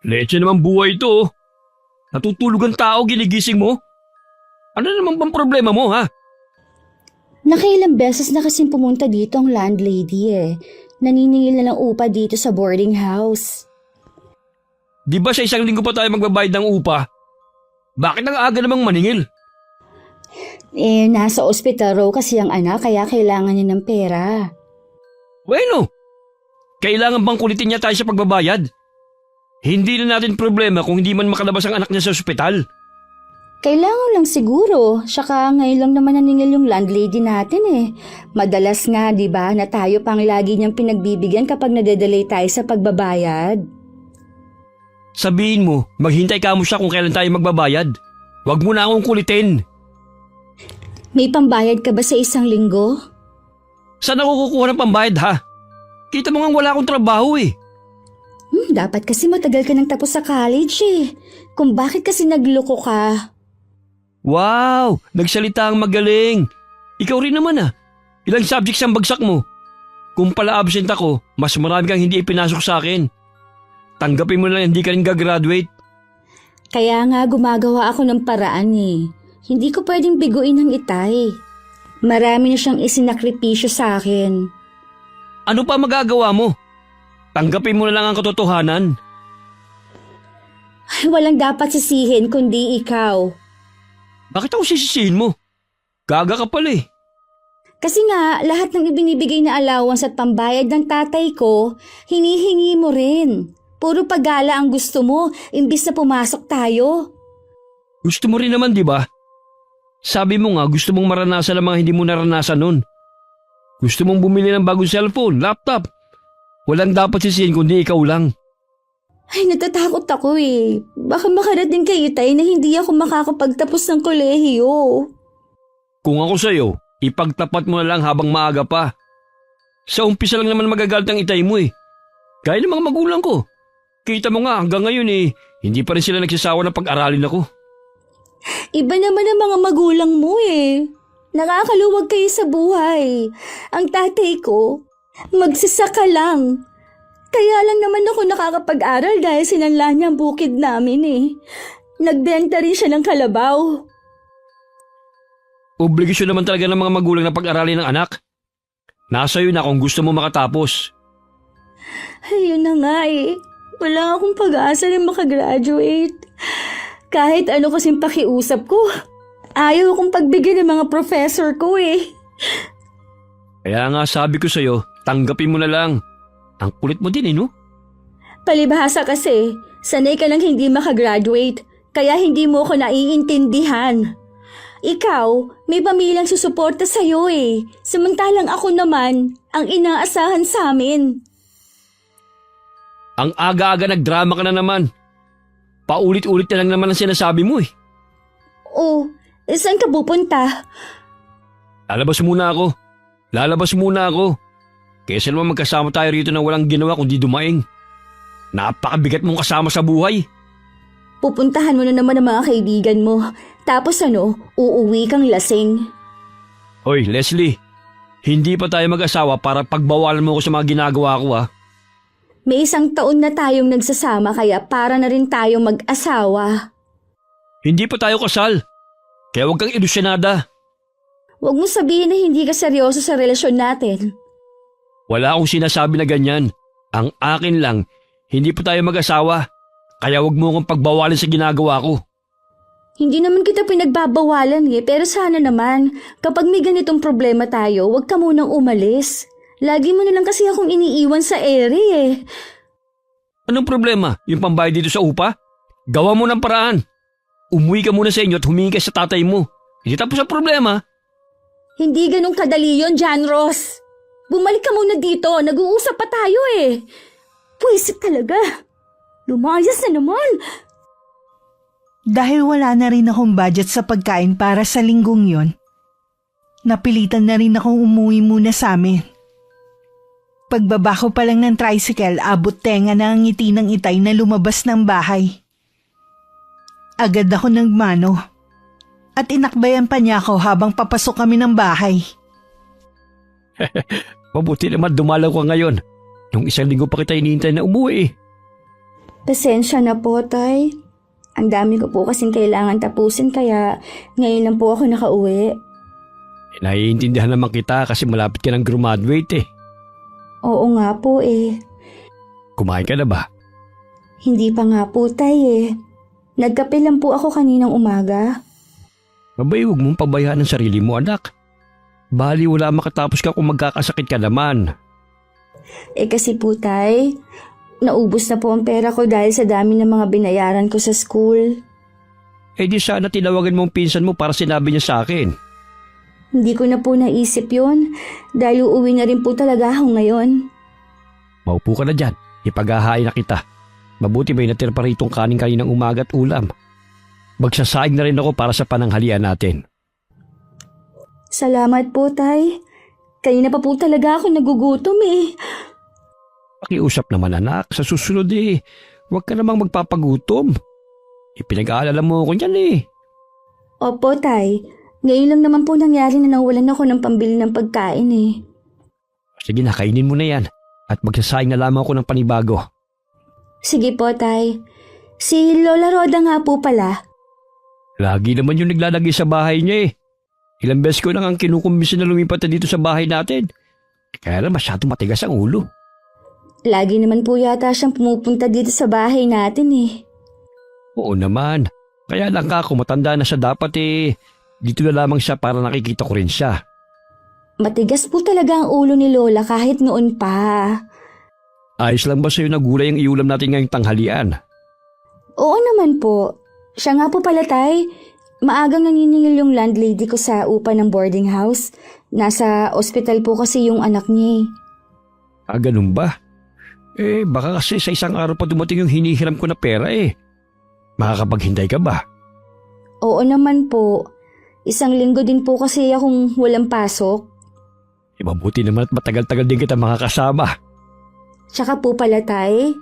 Leche naman buhay ito oh. Natutulog ang tao, ginigising mo? Ano naman bang problema mo ha? Nakailang beses na kasing pumunta dito ang landlady Naniningil na ng upa dito sa boarding house. Di ba sa 1 linggo pa tayo magbabayad ng upa? Bakit ang aga namang maningil? Nasa ospital raw kasi ang anak kaya kailangan niya ng pera. Bueno, kailangan bang kulitin niya tayo sa pagbabayad? Hindi na natin problema kung hindi man makalabas ang anak niya sa ospital. Kailangan lang siguro, saka ngayon lang naman naningil yung landlady natin Madalas nga, di ba, na tayo pang lagi niyang pinagbibigyan kapag nade-delay tayo sa pagbabayad. Sabihin mo, maghintay ka mo siya kung kailan tayo magbabayad. Huwag mo na akong kulitin. May pambayad ka ba sa 1 linggo? Saan ako kukuha ng pambayad ha? Kita mo nga wala akong trabaho Dapat kasi matagal ka nang tapos sa college Kung bakit kasi nagloko ka? Wow! Nagsalita ang magaling. Ikaw rin naman Ilang subjects ang bagsak mo? Kung pala absent ako, mas marami kang hindi ipinasok sa akin. Tanggapin mo na lang hindi ka rin gagraduate. Kaya nga gumagawa ako ng paraan Hindi ko pwedeng biguin ang itay. Marami na siyang isinakripisyo sa akin. Ano pa magagawa mo? Tanggapin mo na lang ang katotohanan. Ay, walang dapat sisihin kundi ikaw. Bakit ako sisisihin mo? Gaga ka pala Kasi nga, lahat ng ibinibigay na allowance at pambayad ng tatay ko, hinihingi mo rin. Puro paggala ang gusto mo, imbis na pumasok tayo. Gusto mo rin naman, di ba? Sabi mo nga, gusto mong maranasan ang mga hindi mo naranasan nun. Gusto mong bumili ng bagong cellphone, laptop. Walang dapat sisihin kundi ikaw lang. Ay, natatakot ako Baka makarating kayo tayo na hindi ako makakapagtapos ng kolehiyo. Kung ako sa'yo, ipagtapat mo na lang habang maaga pa. Sa umpisa lang naman magagalit ang itay mo Gaya ng mga magulang ko. Kita mo nga hanggang ngayon hindi pa rin sila nagsasawa na pag-aralin ako. Iba naman ang mga magulang mo Nakakaluwag kayo sa buhay. Ang tatay ko, magsasaka lang. Kaya lang naman ako nakakapag-aral dahil sinanla niya ang bukid namin Nagbenta rin siya ng kalabaw. Obligasyon naman talaga ng mga magulang na pag-aralin ng anak. Nasa iyo na kung gusto mo makatapos. Ayun na nga Wala akong pag-asa na makagraduate. Kahit ano kasing pakiusap ko, ayaw akong pagbigyan ng mga professor ko Kaya nga sabi ko sa'yo, tanggapin mo na lang. Ang kulit mo din no? Palibhasa kasi, sanay ka lang hindi makagraduate, kaya hindi mo ko naiintindihan. Ikaw, may pamilyang susuporta sa'yo samantalang ako naman, ang inaasahan sa amin. Ang aga-aga nagdrama ka na naman. Paulit-ulit na lang naman ang sinasabi mo Oh, saan ka pupunta? Lalabas muna ako. Kesa naman magkasama tayo rito na walang ginawa kundi dumaing. Napakabigat mong kasama sa buhay. Pupuntahan mo na naman ang mga kaibigan mo. Tapos uuwi kang lasing. Hoy, Leslie. Hindi pa tayo mag-asawa para pagbawalan mo ko sa mga ginagawa ko May 1 taon na tayong nagsasama kaya para na rin tayong mag-asawa. Hindi pa tayo kasal. Kaya huwag kang ilusyonada. Huwag mo sabihin na hindi ka seryoso sa relasyon natin. Wala akong sinasabi na ganyan. Ang akin lang, hindi pa tayo mag-asawa. Kaya huwag mo akong pagbawalan sa ginagawa ko. Hindi naman kita pinagbabawalan pero sana naman, kapag may ganitong problema tayo, huwag ka munang umalis. Lagi mo na lang kasi akong iniiwan sa ere Anong problema? Yung pambayad dito sa upa? Gawa mo ng paraan. Umuwi ka muna sa inyo at humingi ka sa tatay mo. Hindi tapos ang problema. Hindi ganun kadali yun, John Ross. Bumalik ka muna dito, nag-uusap pa tayo Pwisit talaga. Lumayas na naman. Dahil wala na rin akong budget sa pagkain para sa linggong yon, napilitan na rin akong umuwi muna sa amin. Pagbaba ko pa lang ng tricycle, abot tenga na ang ngiti ng itay na lumabas ng bahay. Agad ako nagmano at inakbayan pa niya ako habang papasok kami ng bahay. Mabuti naman dumalaw ka ngayon. Nung 1 linggo pa kita hinihintay na umuwi Pasensya na po, Tay. Ang dami ko po kasing kailangan tapusin kaya ngayon lang po ako nakauwi. Naiintindihan naman kita kasi malapit ka ng graduate eh. Oo nga po eh. Kumain ka na ba? Hindi pa nga po, Tay eh. Nagkape lang po ako kaninang umaga. Mabay, huwag mong pabayaan ang sarili mo, anak. Bali wala makatapos ka kung magkakasakit ka naman. Eh kasi po, Tay, naubos na po ang pera ko dahil sa dami ng mga binayaran ko sa school. Eh di sana tinawagan mo ang pinsan mo para sinabi niya sa akin. Hindi ko na po naisip yon dahil uuwi na rin po talaga ako ngayon. Maupo ka na dyan, ipaghahain na kita. Mabuti may natira pa ritong kanin kaninang umaga at ulam. Magsasaing na rin ako para sa pananghalian natin. Salamat po, Tay. Kanina pa po talaga ako nagugutom eh. Pakiusap naman anak, sa susunod eh, huwag ka namang magpapagutom. Ipinag-aalala mo ko niyan eh. Opo, Tay. Ngayon lang naman po nangyari na nawalan ako ng pambili ng pagkain eh. Sige na, kainin mo na yan at magsasaing na lamang ako ng panibago. Sige po, Tay. Si Lola Roda nga po pala. Lagi naman yung naglalagay sa bahay niya eh. Ilang beses ko lang ang kinukumbisi na lumipat na dito sa bahay natin. Kaya lang masyado matigas ang ulo. Lagi naman po yata siyang pumupunta dito sa bahay natin eh. Oo naman. Kaya lang ka, kung matanda na siya dapat eh, dito na lamang siya para nakikita ko rin siya. Matigas po talaga ang ulo ni Lola kahit noon pa. Ayos lang ba sa'yo na gulay ang iulam natin ngayong tanghalian? Oo naman po. Siya nga po pala, Tay. Maagang naniningil yung landlady ko sa upa ng boarding house. Nasa ospital po kasi yung anak niya. Ah, ganun ba? Eh, baka kasi sa isang araw pa dumating yung hinihiram ko na pera eh. Makakapaghintay ka ba? Oo naman po. Isang linggo din po kasi akong walang pasok. Eh, mabuti naman at matagal-tagal din kita makakasama. Tsaka po pala, Tay.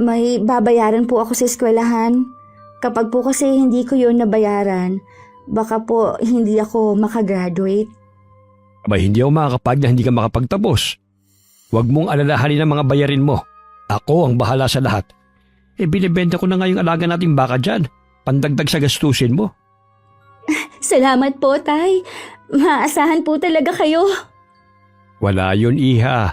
May babayaran po ako sa eskwelahan. Kapag po kasi hindi ko yun nabayaran, baka po hindi ako makagraduate. Aba, hindi ako makakapag na hindi ka makapagtapos. Huwag mong alalahanin ang mga bayarin mo. Ako ang bahala sa lahat. Eh, binibenta ko na nga yung alaga nating baka dyan. Pandagdag sa gastusin mo. Salamat po, Tay. Maasahan po talaga kayo. Wala yun, iha.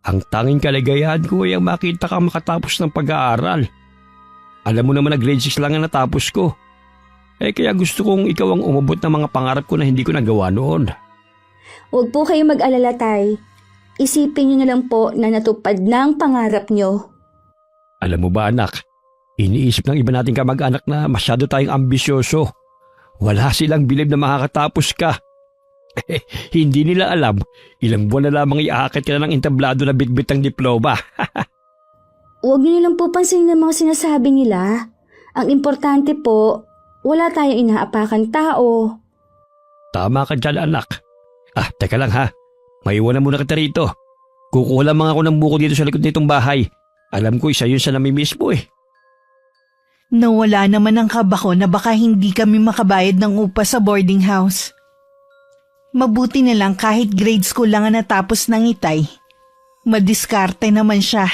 Ang tanging kaligayahan ko ay ang makita kang makatapos ng pag-aaral. Alam mo naman na grade 6 lang ang natapos ko. Eh kaya gusto kong ikaw ang umabot ng mga pangarap ko na hindi ko nagawa noon. Huwag po kayong mag-alala, Tay. Isipin niyo na lang po na natupad na ang pangarap niyo. Alam mo ba anak, iniisip ng iba nating kamag-anak na masyado tayong ambisyoso. Wala silang bilib na makakatapos ka. Hindi nila alam, ilang buwan na lamang iaakit ka na ng entablado na bitbit ng diploma. Huwag niyo lang po pansinin ang mga sinasabi nila. Ang importante po, wala tayong inaapakan tao. Tama ka dyan anak. Ah, teka lang ha. Maiwan na muna kita rito. Kukuha lamang ako ng buko dito sa likod nitong bahay. Alam ko isa yun sa namimiss mo eh. Nawala naman ang kaba ko na baka hindi kami makabayad ng upa sa boarding house. Mabuti na lang kahit grade school lang ang natapos ng Itay. Madiskarte naman siya.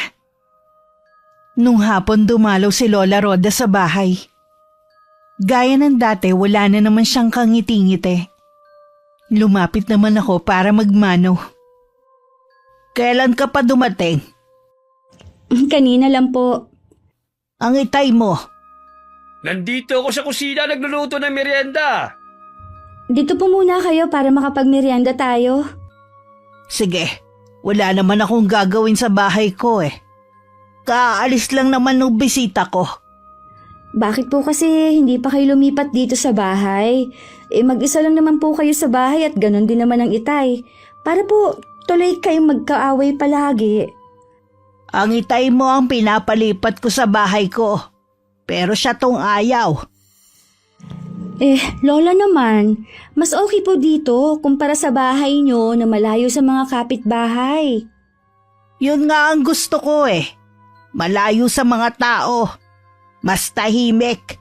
Nung hapon dumalaw si Lola Roda sa bahay. Gaya ng dati wala na naman siyang kangiti-ngiti. Lumapit naman ako para magmano. Kailan ka pa dumating? Kanina lang po. Ang Itay mo. Nandito ako sa kusina nagluluto ng merienda. Dito po muna kayo para makapagmerienda tayo. Sige, wala naman akong gagawin sa bahay ko eh. Kaalis lang naman ng bisita ko. Bakit po kasi hindi pa kayo lumipat dito sa bahay? Eh mag-isa lang naman po kayo sa bahay at ganon din naman ang Itay. Para po tuloy kayong magkaaway palagi. Ang Itay mo ang pinapalipat ko sa bahay ko. Pero siya tong ayaw. Eh, Lola naman, mas okay po dito kumpara sa bahay nyo na malayo sa mga kapitbahay. Yun nga ang gusto ko eh. Malayo sa mga tao. Mas tahimik.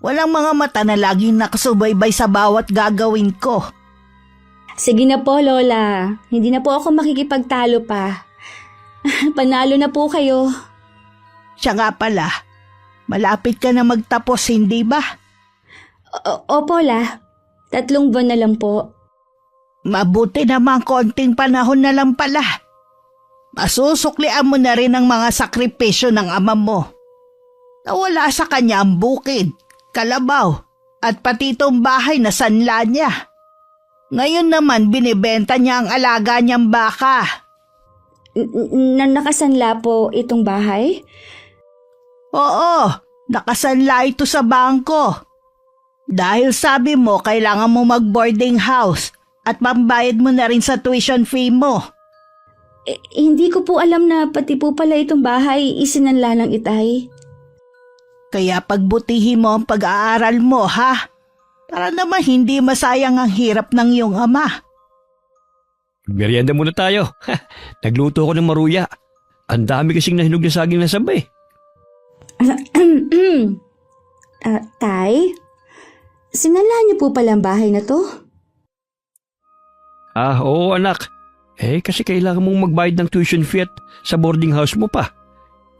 Walang mga mata na laging nakasubaybay sa bawat gagawin ko. Sige na po, Lola. Hindi na po ako makikipagtalo pa. Panalo na po kayo. Siya nga pala, malapit ka na magtapos, hindi ba? Opo, La. 3 buwan na lang po. Mabuti naman konting panahon na lang pala. Masusuklian mo na rin ang mga sakripisyo ng ama mo. Nawala sa kanya ang bukid, kalabaw, at pati itong bahay na sanla niya. Ngayon naman binibenta niya ang alaga niyang baka. Nakasanla po itong bahay? Oo, nakasanla ito sa bangko. Dahil sabi mo kailangan mo mag-boarding house at pambayad mo na rin sa tuition fee mo. Hindi ko po alam na pati po pala itong bahay isinanla ng itay. Kaya pagbutihin mo ang pag-aaral mo, ha? Para naman hindi masayang ang hirap ng iyong ama. Merienda muna tayo. Nagluto ko ng maruya. Ang dami kasing nahinog na saging na sabay. Tay, sinanla niyo po pala ang bahay na to? Oo anak. Kasi kailangan mong magbayad ng tuition fee at sa boarding house mo pa.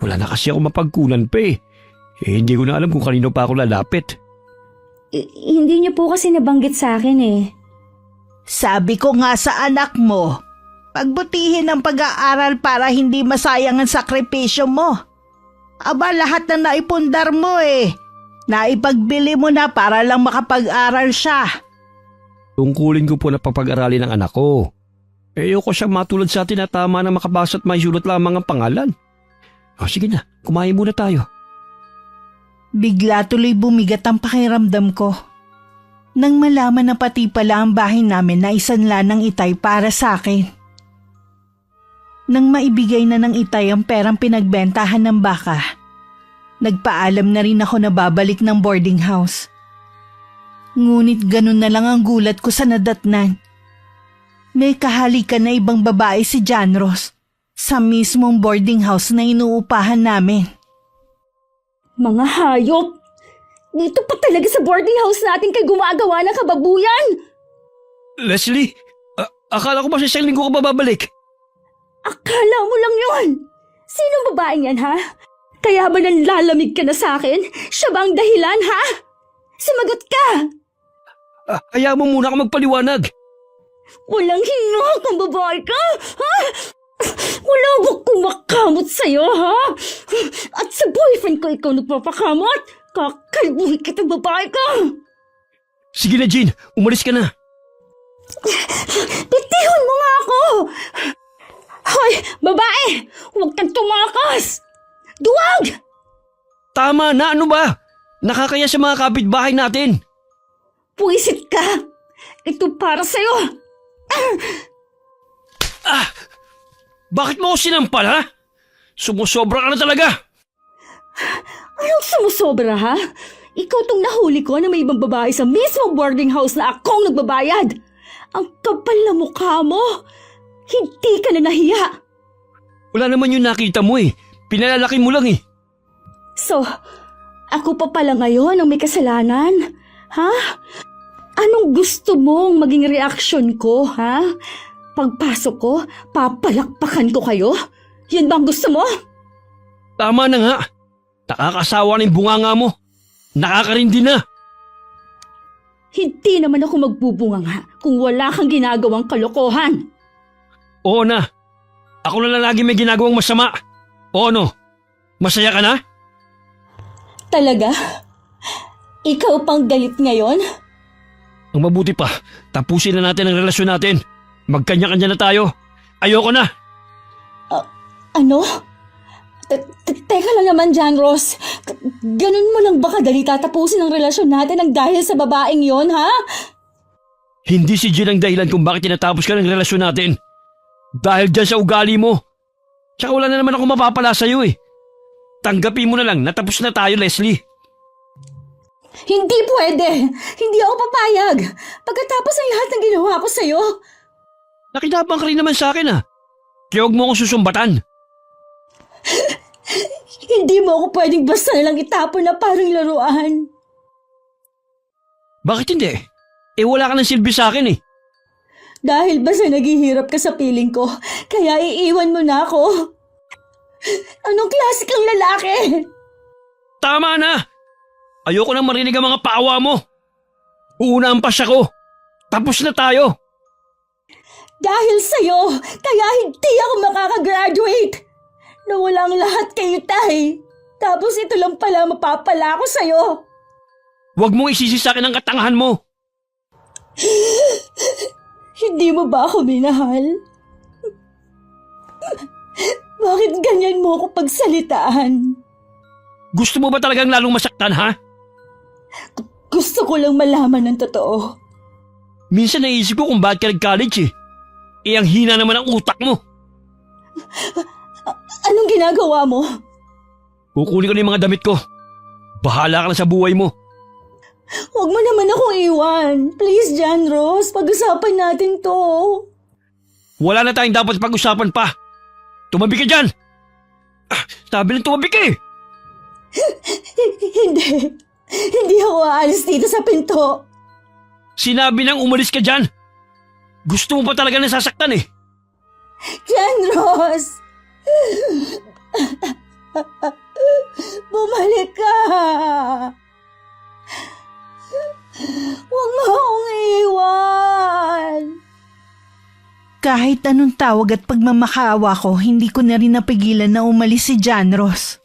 Wala na kasi ako mapagkunan pa eh. Hindi ko na alam kung kanino pa ako lalapit. Hindi niyo po kasi nabanggit sa akin eh. Sabi ko nga sa anak mo, pagbutihin ang pag-aaral para hindi masayang ang sakripisyo mo. Aba, lahat na naipundar mo eh. Naipagbili mo na para lang makapag-aral siya. Tungkulin ko po na papag-aralin ng anak ko. Ayoko siyang matulad sa atin na tama na makabasa at may sulat lamang ang pangalan. Sige na, kumain muna tayo. Bigla tuloy bumigat ang pakiramdam ko. Nang malaman na pati pala ang bahay namin na isanla ng itay para sa akin. Nang maibigay na ng itay ang perang pinagbentahan ng baka, nagpaalam na rin ako na babalik ng boarding house. Ngunit ganun na lang ang gulat ko sa nadatnan. May kahalikan na ibang babae si John Ross sa mismong boarding house na inuupahan namin. Mga hayop! Dito pa talaga sa boarding house natin kay gumagawa ng kababuyan! Leslie, akala ko ba sa isang linggo ka babalik? Akala mo lang yun! Sinong babaeng yan, ha? Kaya ba nanlalamig ka na sa akin? Siya ba ang dahilan, ha? Sumagot ka! Hayaan mo muna ako magpaliwanag. Walang hinok ang babae ka, ha? Wala ba kumakamot sa'yo, ha? At sa boyfriend ko ikaw nagpapakamot? Kakalbuhin kitang babae ka! Sige na, Jean. Umalis ka na. Bitihon mo nga ako! Hoy, babae! Huwag kang tumakas! Duwag! Tama na, ano ba? Nakakaya sa mga kapitbahay natin. Puwisit ka! Ito para sa'yo! Bakit mo ako sinampal, ha? Sumusobra ka na talaga. Anong sumusobra, ha? Ikaw tong nahuli ko na may ibang babae sa mismong boarding house na akong nagbabayad. Ang kapal na mukha mo. Hindi ka na nahiya. Wala naman yung nakita mo eh. Pinalalaki mo lang eh. So, ako pa pala ngayon ang may kasalanan? Ha? Anong gusto mong maging reaksyon ko, ha? Pagpasok ko, papalakpakan ko kayo? Yan ba ang gusto mo? Tama na nga. Nakakasawa na yung bunganga mo. Nakakarindi na. Hindi naman ako magbubunganga kung wala kang ginagawang kalokohan. Oo na. Ako na lang lagi may ginagawang masama. O ano? Masaya ka na? Talaga? Ikaw pang galit ngayon? Ang mabuti pa, tapusin na natin ang relasyon natin. Magkanya-kanya na tayo. Ayoko na. Ano? Teka lang naman, John Ross. Ganun mo lang ba kadali tatapusin ang relasyon natin ang dahil sa babaeng yon, ha? Hindi si Jill ang dahilan kung bakit tinatapos ka ng relasyon natin. Dahil dyan sa ugali mo. Tsaka wala na naman ako mapapala sa'yo eh. Tanggapin mo na lang, natapos na tayo, Leslie. Hindi pwede! Hindi ako papayag! Pagkatapos ng lahat ng ginawa ko sa'yo! Nakinabang ka rin naman sa akin ah. Kaya huwag mo akong susumbatan. Hindi mo ako pwedeng basta nalang itapon na parang laruan. Bakit hindi? Wala ka ng silbi sa akin eh. Dahil ba sa naghihirap ka sa piling ko, kaya iiwan mo na ako? Anong klase kang lalaki? Tama na! Ayoko nang marinig ang mga paawa mo. Una ang pasya ko. Tapos na tayo. Dahil sa'yo, kaya hindi ako makakagraduate. Nawala ang lahat kayo, Tay. Tapos ito lang pala mapapala ko sa'yo. Huwag mong isisi sa akin ang katangahan mo. Hindi mo ba ako minahal? Bakit ganyan mo ako pagsalitaan? Gusto mo ba talagang lalong masaktan, ha? Gusto ko lang malaman ng totoo. Minsan naisip ko kung bakit ka nag-college eh. Ang hina naman ang utak mo. Anong ginagawa mo? Kukunin ko na yung mga damit ko. Bahala ka na sa buhay mo. Huwag mo naman akong iwan. Please, John Ross, pag-usapan natin to. Wala na tayong dapat pag-usapan pa. Tumabi ka dyan! Sabi ng tumabi ka eh! Hindi. Hindi ako aalis dito sa pinto. Sinabi nang umalis ka dyan! Gusto mo pa talaga nasasaktan eh! John Ross! Bumalik ka! Huwag mo akong iwan! Kahit anong tawag at pagmamakaawa ko, hindi ko na rin napigilan na umalis si John Ross.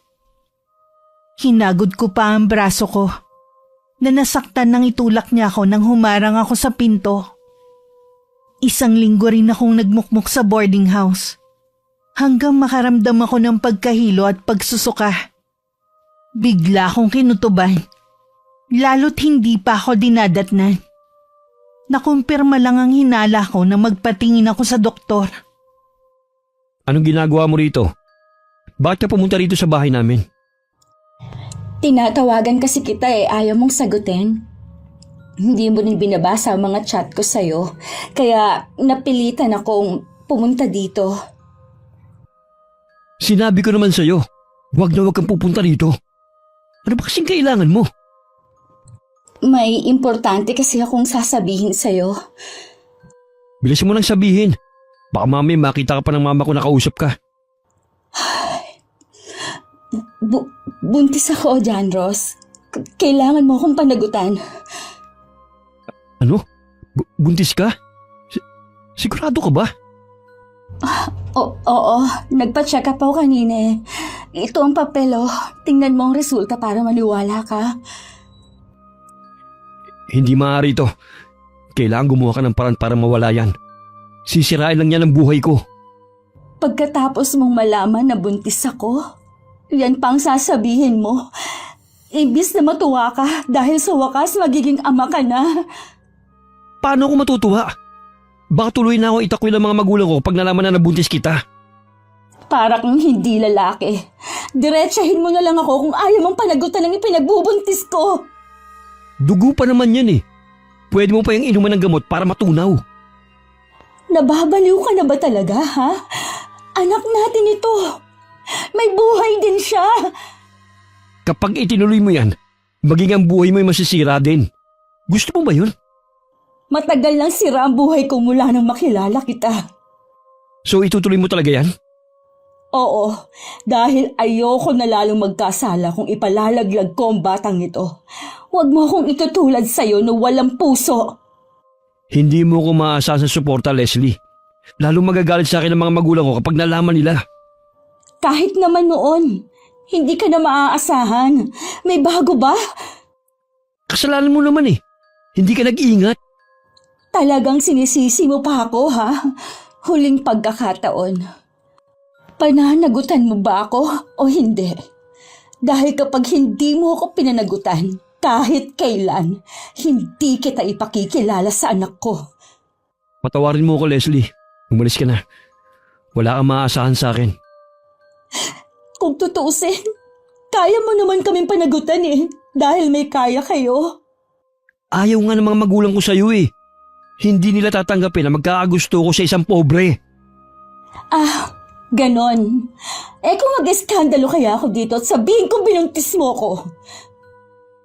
Hinagod ko pa ang braso ko na nasaktan nang itulak niya ako nang humarang ako sa pinto. Isang linggo rin akong nagmukmuk sa boarding house hanggang makaramdam ako ng pagkahilo at pagsusuka. Bigla akong kinutuban, lalo't hindi pa ako dinadatnan. Nakumpirma lang ang hinala ko na magpatingin ako sa doktor. Anong ginagawa mo rito? Bakit ka pumunta rito sa bahay namin? Tinatawagan kasi kita ayaw mong sagutin. Hindi mo rin binabasa ang mga chat ko sa'yo, kaya napilitan akong pumunta dito. Sinabi ko naman sa'yo, huwag na huwag kang pupunta rito. Ano ba kasing kailangan mo? May importante kasi akong sasabihin sa'yo. Bilisan mo nang sabihin. Baka mami makita ka pa ng mama ko nakausap ka. Buntis ako, John Ross. Kailangan mo akong panagutan. Ano? Buntis ka? Sigurado ka ba? Oo, nagpa-check up ako kanina. Ito ang papel. Tingnan mo ang resulta para maniwala ka. Hindi maaari ito. Kailangan gumawa ka ng paraan para mawala yan. Sisirain lang yan ang buhay ko. Pagkatapos mong malaman na buntis ako, yan pang sasabihin mo. Imbis na matuwa ka dahil sa wakas magiging ama ka na. Paano ako matutuwa? Baka tuloy na ako itakwil ang mga magulang ko pag nalaman na nabuntis kita. Para kang hindi lalaki. Diretsahin mo na lang ako kung ayaw mong panagutan ng ipinagbubuntis ko. Dugo pa naman yan eh. Pwede mo pa yung inuman ng gamot para matunaw. Nababaliw ka na ba talaga, ha? Anak natin ito. May buhay din siya. Kapag itinuloy mo yan, maging ang buhay mo ay masisira din. Gusto mo ba yun? Matagal lang sira ang buhay ko mula nang makilala kita. So itutuloy mo talaga yan? Oo, dahil ayoko na lalong magkasala kung ipalalaglag ko ang batang ito. Huwag mo akong itutulad sa'yo na walang puso. Hindi mo ko maaasahan sa suporta, Leslie. Lalo magagalit sa akin ang mga magulang ko kapag nalaman nila. Kahit naman noon, hindi ka na maaasahan. May bago ba? Kasalanan mo naman eh. Hindi ka nag-iingat. Talagang sinisisi mo pa ako, ha? Huling pagkakataon. Pananagutan mo ba ako o hindi? Dahil kapag hindi mo ako pinanagutan, kahit kailan, hindi kita ipakikilala sa anak ko. Patawarin mo ako, Leslie. Umalis ka na. Wala kang maaasahan sa akin. Kung tutuusin, kaya mo naman kaming panagutan dahil may kaya kayo. Ayaw nga ng mga magulang ko sa'yo eh. Hindi nila tatanggapin na magkakagusto ko sa isang pobre. Ganon. Kung mag-eskandalo kaya ako dito at sabihin kong binuntis mo ko.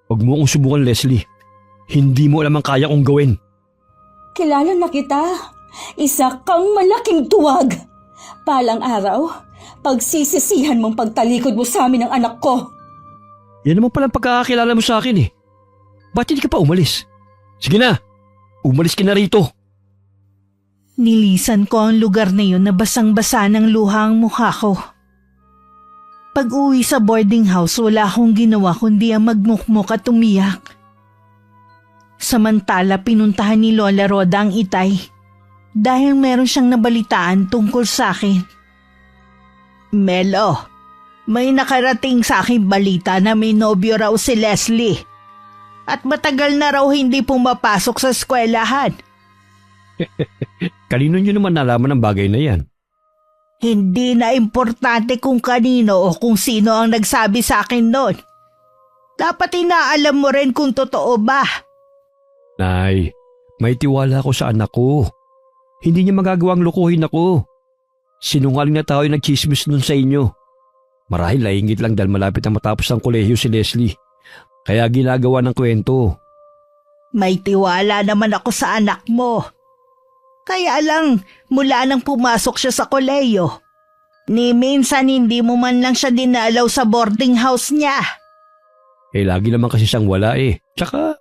Huwag mo akong subukan, Leslie. Hindi mo alam ang kaya kong gawin. Kilala na kita. Isa kang malaking tuwag. Palang araw, Pagsisisihan mong pagtalikod mo sa amin ng anak ko. Yan naman palang pagkakakilala mo sa akin eh. Ba't hindi ka pa umalis? Sige na, umalis ka na rito. Nilisan ko ang lugar na yun na basang-basa ng luha ang mukha ko. Pag-uwi sa boarding house, wala akong ginawa kundi ang magmukmuk at umiyak. Samantala, pinuntahan ni Lola Roda ang itay dahil meron siyang nabalitaan tungkol sa akin. Melo, may nakarating sa aking balita na may nobyo raw si Leslie at matagal na raw hindi pumapasok sa eskwelahan. Kanino nyo naman nalaman ang bagay na yan? Hindi na importante kung kanino o kung sino ang nagsabi sa akin noon. Dapat inaalam mo rin kung totoo ba. Nay, may tiwala ako sa anak ko. Hindi niya magagawang lukuhin ako. Sinungaling na tao yung nagchismis nun sa inyo. Marahil laingit lang dahil malapit na matapos ang kolehiyo si Leslie. Kaya ginagawa ng kwento. May tiwala naman ako sa anak mo. Kaya lang, mula nang pumasok siya sa kolehiyo, ni minsan hindi mo man lang siya dinalaw sa boarding house niya. Eh lagi naman kasi siyang wala eh. Tsaka,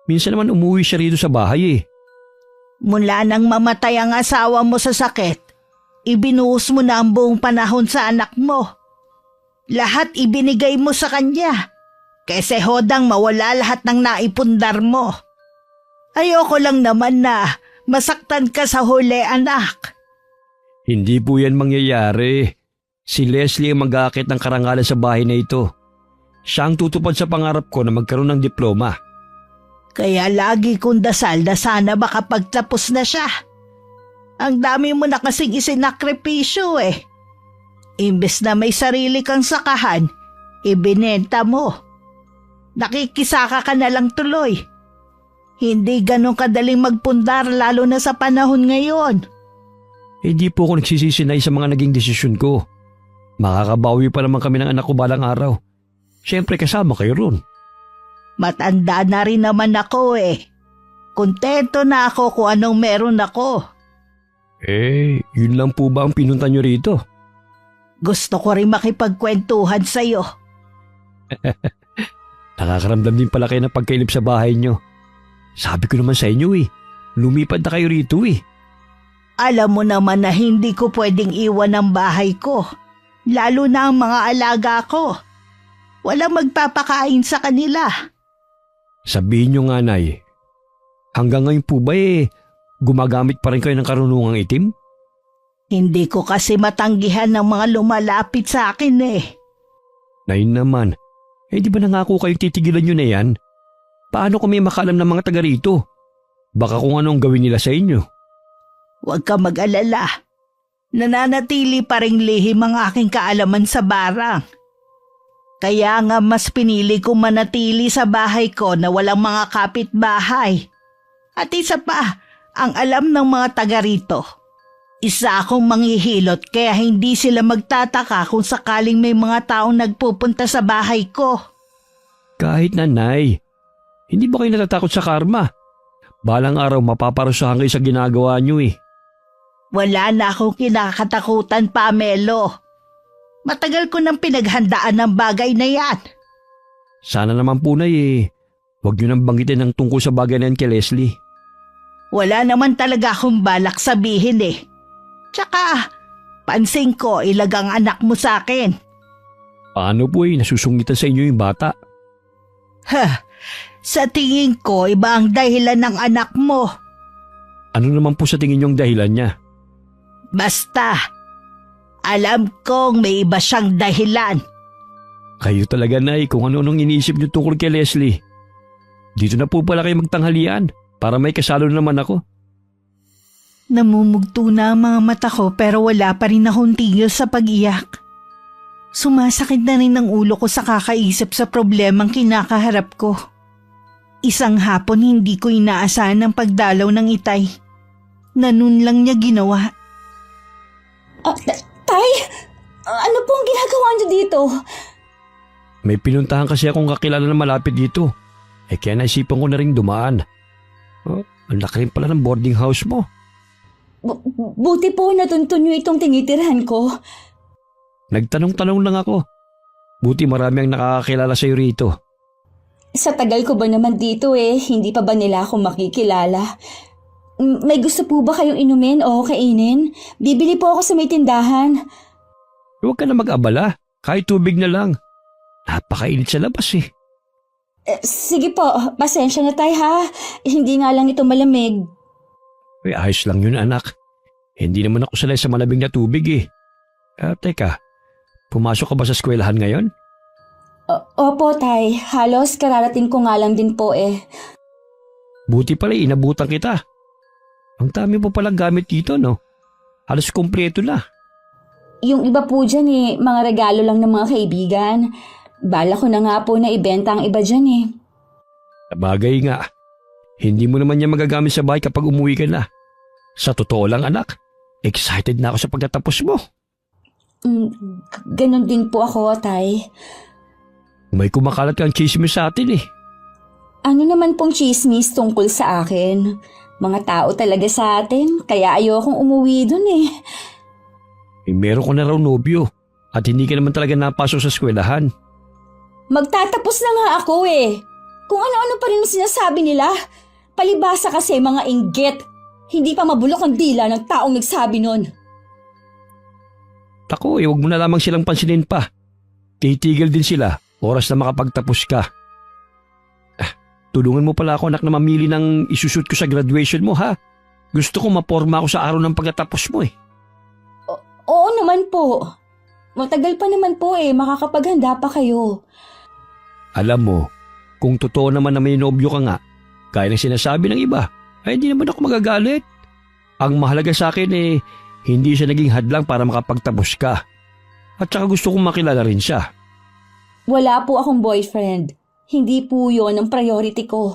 minsan naman umuwi siya rito sa bahay eh. Mula nang mamatay ang asawa mo sa sakit, ibinuhos mo na ang buong panahon sa anak mo. Lahat ibinigay mo sa kanya. Kasi hodang mawala lahat ng naipundar mo. Ayoko lang naman na masaktan ka sa huli, anak. Hindi po yan mangyayari. Si Leslie ang mag-aakit ng karangalan sa bahay na ito. Siya ang tutupad sa pangarap ko na magkaroon ng diploma. Kaya lagi kong dasal na sana makapagtapos na siya. Ang dami mo na kasing isinakripisyo eh. Imbes na may sarili kang sakahan, ibinenta mo. Nakikisaka ka na lang tuloy. Hindi ganun kadaling magpundar lalo na sa panahon ngayon. Hindi po ako nagsisisinay sa mga naging desisyon ko. Makakabawi pa naman kami ng anak ko balang araw. Siyempre kasama kayo ron. Matanda na rin naman ako eh. Kontento na ako kung anong meron ako. Eh, yun lang po ba ang pinunta nyo rito? Gusto ko rin makipagkwentuhan sa'yo. Nakakaramdam din pala kayo ng pagkailip sa bahay nyo. Sabi ko naman sa inyo eh, lumipad na kayo rito eh. Alam mo naman na hindi ko pwedeng iwan ang bahay ko. Lalo na ang mga alaga ko. Walang magpapakain sa kanila. Sabihin nyo nga, Nay, hanggang ngayon po ba gumagamit pa rin kayo ng karunungang itim? Hindi ko kasi matanggihan ng mga lumalapit sa akin eh. Nay naman, di ba nangako kayong titigilan nyo na yan? Paano kung may makaalam ng mga taga rito? Baka kung anong gawin nila sa inyo. Huwag ka mag-alala. Nananatili pa ring lihim ang aking kaalaman sa barang. Kaya nga mas pinili kong manatili sa bahay ko na walang mga kapitbahay. At isa pa, ang alam ng mga taga rito. Isa akong manghihilot kaya hindi sila magtataka kung sakaling may mga taong nagpupunta sa bahay ko. Kahit na, Nay, hindi ba kayo natatakot sa karma? Balang araw mapaparusahan kayo sa ginagawa nyo eh. Wala na akong kinakatakutan, Pamelo. Matagal ko nang pinaghandaan ng bagay na yan. Sana naman po, Nay huwag nyo nang banggitin ang tungkol sa bagay na yan kay Leslie. Wala naman talaga akong balak sabihin eh. Tsaka, pansin ko ilagang anak mo sa akin. Paano po nasusungitan sa inyo yung bata? Sa tingin ko iba ang dahilan ng anak mo. Ano naman po sa tingin yung dahilan niya? Basta, alam kong may iba siyang dahilan. Kayo talaga, Nay, kung ano-anong iniisip niyo tungkol kay Leslie. Dito na po pala kayo magtanghalian para may kasalo naman ako. Namumugto na ang mga mata ko pero wala pa rin akong tigil sa pag-iyak. Sumasakit na rin ang ulo ko sa kakaisip sa problemang kinakaharap ko. Isang hapon hindi ko inaasahan ang pagdalaw ng itay. Na nun lang niya ginawa. Tay, ano pong ginagawa niyo dito? May pinuntahan kasi akong kakilala na malapit dito. Kaya naisipan ko na rin dumaan. Ang laki rin pala ng boarding house mo. Buti po natuntun niyo itong tinitirahan ko. Nagtanong-tanong lang ako. Buti marami ang nakakakilala sa'yo rito. Sa tagal ko ba naman dito hindi pa ba nila ako makikilala? May gusto po ba kayong inumin o kainin? Bibili po ako sa may tindahan. Huwag ka na mag-abala. Kahit tubig na lang. Napakainit sa labas eh. Sige po, pasensya na tayo ha. Hindi nga lang ito malamig. Ay, ayos lang yun anak. Hindi naman ako sanay sa malamig na tubig eh. Teka, pumasok ka ba sa eskwelahan ngayon? Opo, tay. Halos kararating ko nga lang din po Buti pala inabutan kita. Ang dami mo palang gamit dito, no? Halos kumpleto na. Yung iba po dyan mga regalo lang ng mga kaibigan. Bala ko na nga po na ibenta ang iba dyan Sabagay nga. Hindi mo naman yan magagamit sa bahay kapag umuwi ka na. Sa totoo lang anak, excited na ako sa pagtatapos mo. Ganon din po ako, tay. May kumakalat kang chismis sa atin eh. Ano naman pong chismis tungkol sa akin? Mga tao talaga sa atin, kaya ayokong umuwi dun Meron ko na raw nobyo at hindi ka naman talaga napasok sa eskwelahan. Magtatapos na nga ako Kung ano-ano pa rin ang sinasabi nila. Palibasa kasi mga inggit. Hindi pa mabulok ang dila ng taong nagsabi nun. Tako huwag mo na lamang silang pansinin pa. Titigil din sila, oras na makapagtapos ka. Tulungan mo pala ako anak na mamili ng isushoot ko sa graduation mo ha. Gusto ko maporma ako sa araw ng pagkatapos mo Oo naman po. Matagal pa naman po makakapaghanda pa kayo. Alam mo, kung totoo naman na may nobyo ka nga, gaya ng sinasabi ng iba, ay hindi naman ako magagalit. Ang mahalaga sa akin hindi siya naging hadlang para makapagtapos ka. At saka gusto kong makilala rin siya. Wala po akong boyfriend. Hindi po yon ang priority ko.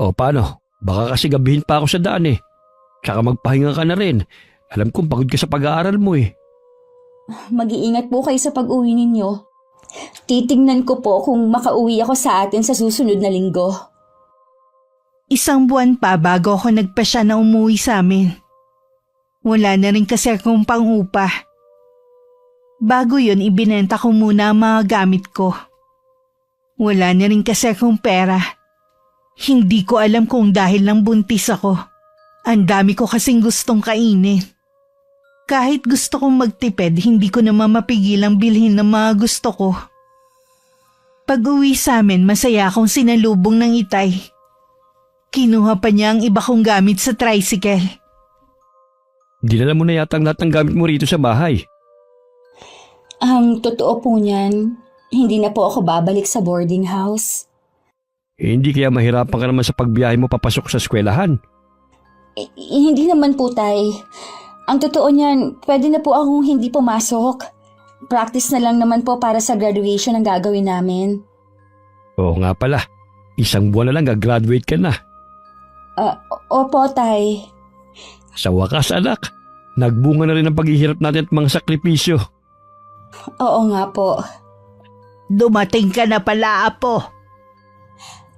O paano? Baka kasi gabihin pa ako sa daan Tsaka magpahinga ka na rin. Alam kong pagod ka sa pag-aaral mo Mag-iingat po kayo sa pag-uwi ninyo. Titignan ko po kung makauwi ako sa atin sa susunod na linggo. 1 buwan pa bago ako nagpasya na umuwi sa amin. Wala na rin kasi akong pang-upa. Bago yun, ibinenta ko muna ang mga gamit ko. Wala na rin kasi akong pera. Hindi ko alam kung dahil lang buntis ako. Ang dami ko kasing gustong kainin. Kahit gusto kong magtipid, hindi ko naman mapigilang bilhin ng mga gusto ko. Pag-uwi sa amin, masaya akong sinalubong ng itay. Kinuha pa niya ang iba kong gamit sa tricycle. Dinala mo na yata ang lahat ng gamit mo rito sa bahay. Ang totoo po niyan, hindi na po ako babalik sa boarding house. Hindi kaya mahirapan ka naman sa pagbiyahe mo papasok sa eskwelahan? Hindi naman po, tay. Ang totoo niyan, pwede na po akong hindi pumasok. Practice na lang naman po para sa graduation ang gagawin namin. Oo nga pala, 1 buwan na lang gagraduate ka na. Opo, tay. Sa wakas anak, nagbunga na rin ang paghihirap natin at mga sakripisyo. Oo nga po. Dumating ka na pala, apo.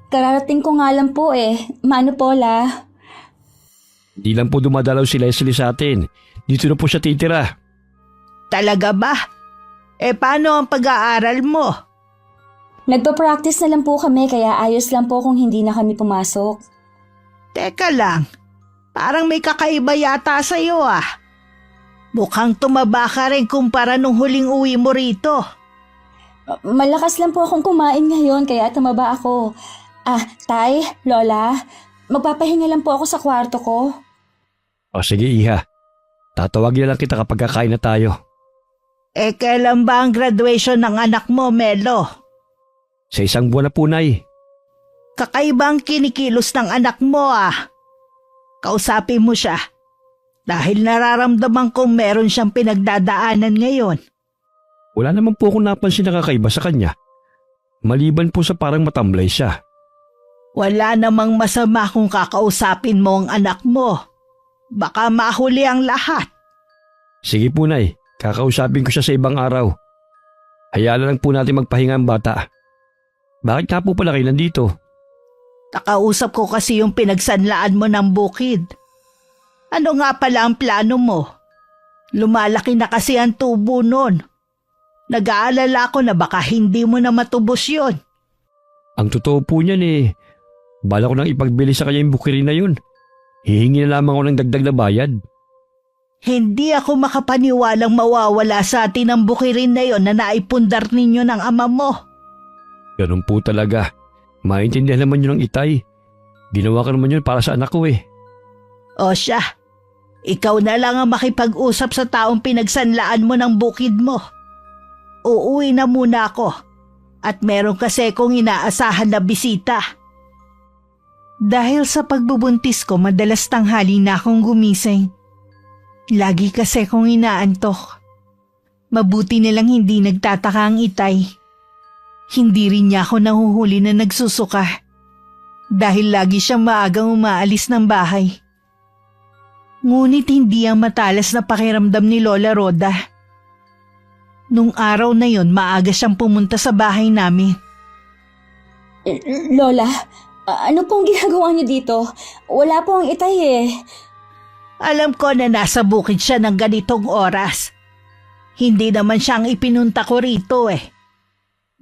Kararating ko nga lang po Mano Pola? Di lang po dumadalaw si Leslie sa atin. Dito na po siya titira. Talaga ba? Paano ang pag-aaral mo? Nagpa-practice na lang po kami kaya ayos lang po kung hindi na kami pumasok. Teka lang, parang may kakaiba yata sa'yo Mukhang tumaba ka rin kumpara nung huling uwi mo rito. Malakas lang po akong kumain ngayon kaya tumaba ako. Tay, Lola, magpapahinga lang po ako sa kwarto ko. O sige iha, tatawagin na lang kita kapag kakain na tayo. Kailan ba ang graduation ng anak mo, Melo? Sa 1 buwan na po, Nay. Kakaiba ang kinikilos ng anak mo Kausapin mo siya. Dahil nararamdaman kong meron siyang pinagdadaanan ngayon. Wala naman po akong napansin na kakaiba sa kanya. Maliban po sa parang matamlay siya. Wala namang masama kung kakausapin mo ang anak mo. Baka mahuli ang lahat. Sige po, Nay. Kakausapin ko siya sa ibang araw. Hayaan na lang po natin magpahinga ang bata. Bakit nga po pala kayo nandito? Nakausap ko kasi yung pinagsanlaan mo ng bukid. Ano nga pala ang plano mo? Lumalaki na kasi ang tubo nun. Nag-aalala ko na baka hindi mo na matubos yun. Ang totoo po niyan bala ko nang ipagbili sa kanya yung bukirin na yun. Hihingi na lamang ako ng dagdag na bayad. Hindi ako makapaniwalang mawawala sa atin ang bukirin na yon na naipundar ninyo ng ama mo. Ganun po talaga. Maintindihan naman yun ng itay. Ginawa ka naman yun para sa anak ko O siya, ikaw na lang ang makipag-usap sa taong pinagsanlaan mo ng bukid mo. Uuwi na muna ako at meron kasi kong inaasahan na bisita. Dahil sa pagbubuntis ko, madalas tanghali na akong gumising. Lagi kasi kong inaantok. Mabuti nilang hindi nagtataka ang itay. Hindi rin niya ako nahuhuli na nagsusuka dahil lagi siyang maagang umaalis ng bahay. Ngunit hindi ang matalas na pakiramdam ni Lola Roda. Nung araw na yon, maaga siyang pumunta sa bahay namin. Lola, ano pong ginagawa niyo dito? Wala po ang itay Alam ko na nasa bukid siya ng ganitong oras. Hindi naman siyang ipinunta ko rito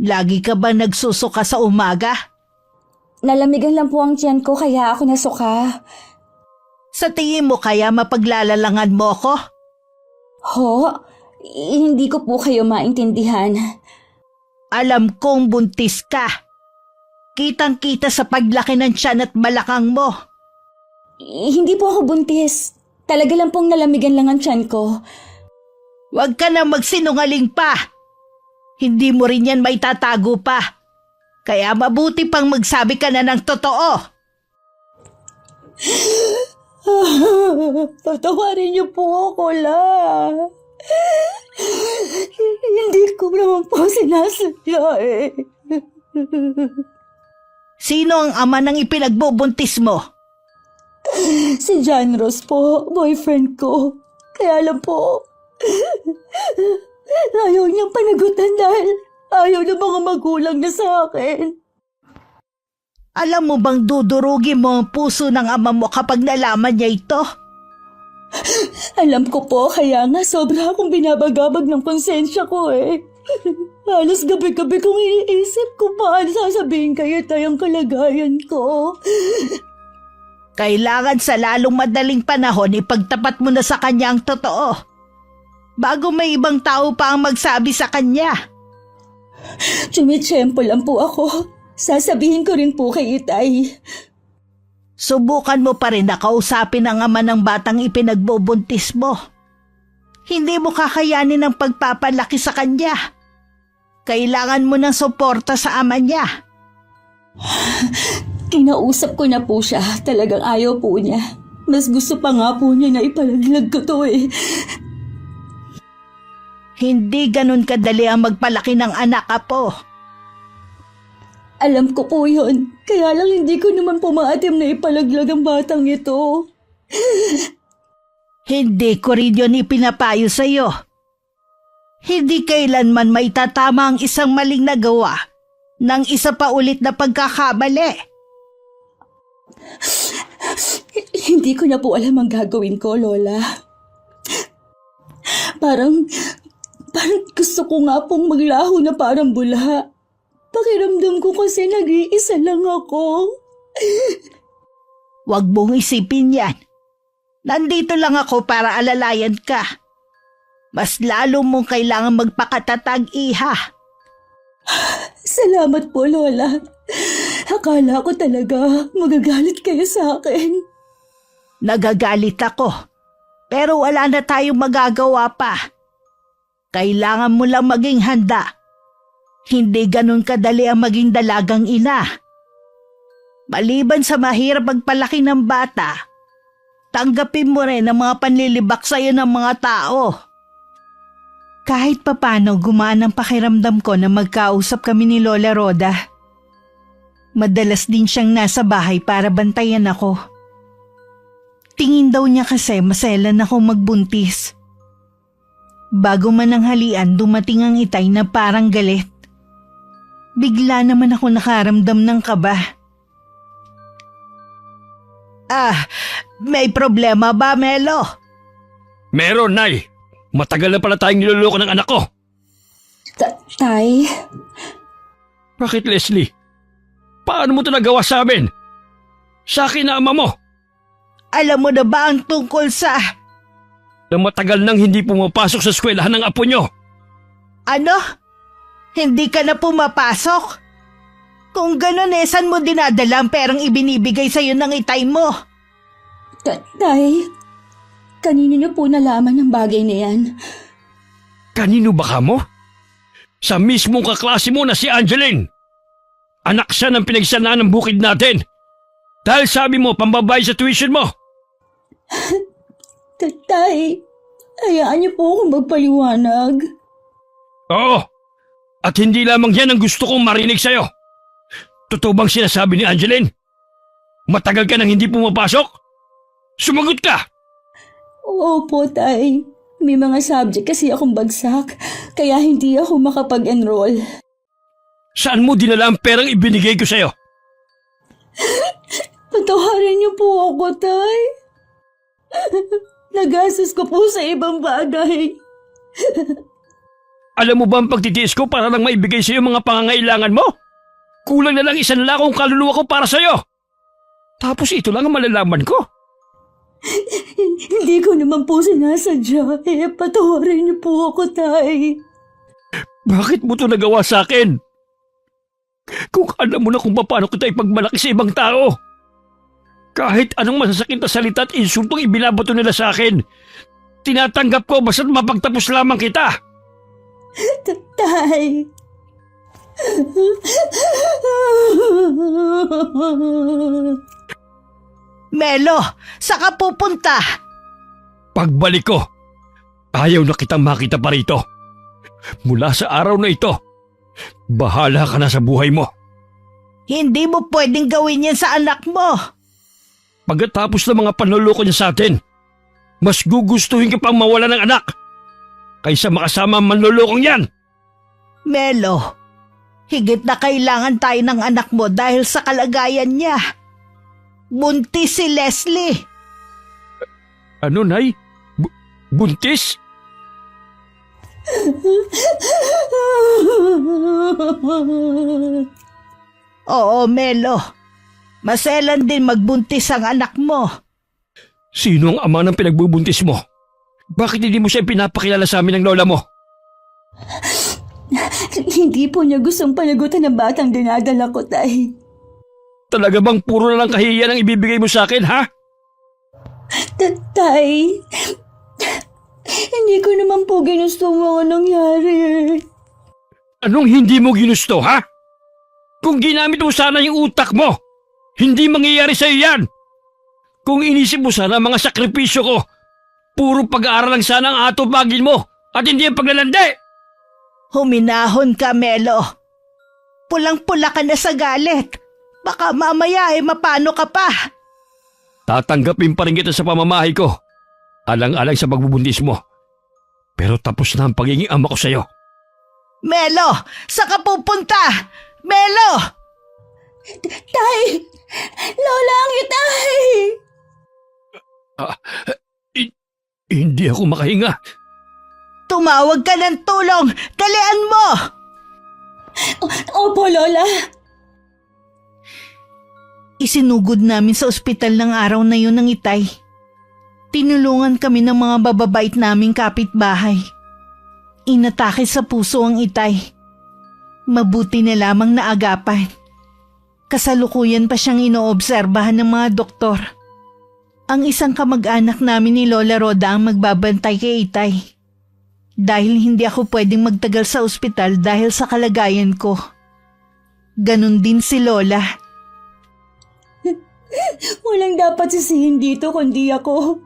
Lagi ka ba nagsusuka sa umaga? Nalamigan lang po ang tiyan ko kaya ako nasuka. Sa tingin mo kaya mapaglalalangan mo ko? Ho? Hindi ko po kayo maintindihan. Alam kong buntis ka. Kitang-kita sa paglaki ng tiyan at balakang mo. Hindi po ako buntis. Talaga lang pong nalamigan lang ang tiyan ko. Huwag ka na magsinungaling pa. Hindi mo rin yan may tatago pa. Kaya mabuti pang magsabi ka na ng totoo. Patawarin niyo po ako, La. Hindi ko naman po sinasadya Sino ang ama ng ipinagbubuntis mo? Si John Ross po, boyfriend ko. Kaya lang po, ayaw niyang panagutan dahil ayaw ng mga magulang na sa akin. Alam mo bang dudurugin mo ang puso ng ama mo kapag nalaman niya ito? Alam ko po, kaya nga sobra akong binabagabag ng konsensya ko Halos gabi-gabi kong iniisip kung paano sasabihin kayo tayong kalagayan ko. Kailangan sa lalong madaling panahon ipagtapat mo na sa kanya ang totoo. Bago may ibang tao pa ang magsabi sa kanya. Tumitsyempo lang po ako. Sasabihin ko rin po kay Itay. Subukan mo pa rin na kausapin ang ama ng batang ipinagbubuntis mo. Hindi mo kakayanin ang pagpapalaki sa kanya. Kailangan mo ng suporta sa ama niya. Kinausap ko na po siya. Talagang ayaw po niya. Mas gusto pa nga po niya na ipalaglag ko to Hindi ganun kadali ang magpalaki ng anak, apo. Alam ko po yun. Kaya lang hindi ko naman pumaatim na ipalaglag ang batang ito. Hindi ko rin yun ipinapayo sa'yo. Hindi kailanman may tatama ang isang maling nagawa ng isa pa ulit na pagkakamali. Hindi ko na po alam ang gagawin ko, Lola. Parang gusto ko nga pong maglaho na parang bula. Pakiramdam ko kasi nag-iisa lang ako. Huwag mong isipin yan. Nandito lang ako para alalayan ka. Mas lalo mong kailangan magpakatatag, iha. Salamat po, Lola. Akala ko talaga magagalit kayo sa akin. Nagagalit ako. Pero wala na tayong magagawa pa. Kailangan mo lang maging handa. Hindi ganun kadali ang maging dalagang ina. Maliban sa mahirap magpalaki ng bata, tanggapin mo rin ang mga panlilibak sa'yo ng mga tao. Kahit papano gumaan ang pakiramdam ko na magkausap kami ni Lola Roda. Madalas din siyang nasa bahay para bantayan ako. Tingin daw niya kasi maselan akong magbuntis. Bago man ang halian, dumating ang itay na parang galit. Bigla naman ako nakaramdam ng kaba. May problema ba, Melo? Meron, Nay. Matagal na pala tayong niloloko ng anak ko. Tay, Bakit, Leslie? Paano mo ito nagawa sa amin? Sa akin na ama mo, Alam mo na ba ang tungkol sa... na matagal nang hindi pumapasok sa eskwelahan ng apo nyo? Ano? Hindi ka na pumapasok? Kung ganun saan mo dinadala ang perang ibinibigay sa'yo ng itay mo? Tay, kanino niyo po nalaman ang bagay na yan? Kanino ba ka mo? Sa mismong kaklase mo na si Angeline. Anak siya ng pinagsanaan ng bukid natin. Dahil sabi mo, pambabayad sa tuition mo. Tay, hayaan niyo po akong magpaliwanag. Oo. At hindi lamang yan ang gusto kong marinig sa'yo. Totoo bang sinasabi ni Angeline? Matagal ka nang hindi pumapasok? Sumagot ka! Opo, Tay. May mga subject kasi akong bagsak, kaya hindi ako makapag-enroll. Saan mo dinala ang perang ibinigay ko sa'yo? Patawarin niyo po ako, Tay. Nagastos ko po sa ibang bagay. Alam mo ba ang pagtitiis ko para lang maibigay sa'yo mga pangangailangan mo? Kulang na lang 1 lakong kaluluwa ko para sa'yo. Tapos ito lang ang malalaman ko. Hindi ko naman po sinasadya. Patawarin niyo po ako, Tay. Bakit mo ito nagawa sa akin? Kung alam mo na kung paano kita ipagmalaki sa ibang tao. Kahit anong masasakit na salita at insultong ibinabato nila sa akin, tinatanggap ko basta't mapagtapos lamang kita. Tay. Melo, saan ka pupunta? Pagbalik ko, ayaw na kitang makita pa rito. Mula sa araw na ito, bahala ka na sa buhay mo. Hindi mo pwedeng gawin yan sa anak mo. Pagkatapos ng mga panluloko niya sa atin, mas gugustuhin ka pang mawala ng anak kaysa makasama ang manlulokong yan. Melo, higit na kailangan tayo ng anak mo dahil sa kalagayan niya. Buntis si Leslie. Ano, Nay? Buntis? Oo, Melo. Maselan din magbuntis ang anak mo. Sino ang ama ng pinagbubuntis mo? Bakit hindi mo siya pinapakilala sa amin ng lola mo? Hindi po niya gustong panagutan ng batang dinadala ko, Tay. Talaga bang puro na lang kahihiyan ang ibibigay mo sa akin, ha? Tay, hindi ko naman po ginusto ang mga nangyari. Anong hindi mo ginusto, ha? Kung ginamit mo sana yung utak mo, hindi mangyayari sa'yo yan. Kung inisip mo sana ang mga sakripisyo ko, puro pag-aaral lang sana ang atupagin mo at hindi ang paglalandi. Huminahon ka, Melo. Pulang-pula ka na sa galit. Baka mamaya mapano ka pa. Tatanggapin pa rin kita sa pamamahay ko. Alang-alang sa pagbubuntis mo. Pero tapos na ang pagiging ama ko sa'yo. Melo, saan ka pupunta? Melo! Tay! Lola ang itay! Hindi ako makahinga. Tumawag ka ng tulong! Dalian mo! Opo, Lola. Isinugod namin sa ospital ng araw na yun ng itay. Tinulungan kami ng mga bababait naming kapitbahay. Inatake sa puso ang itay. Mabuti na lamang naagapan. Kasalukuyan pa siyang inoobserbahan ng mga doktor. Ang isang kamag-anak namin ni Lola Roda ang magbabantay kay itay. Dahil hindi ako pwedeng magtagal sa ospital dahil sa kalagayan ko. Ganon din si Lola. Walang dapat sisihin dito kundi ako.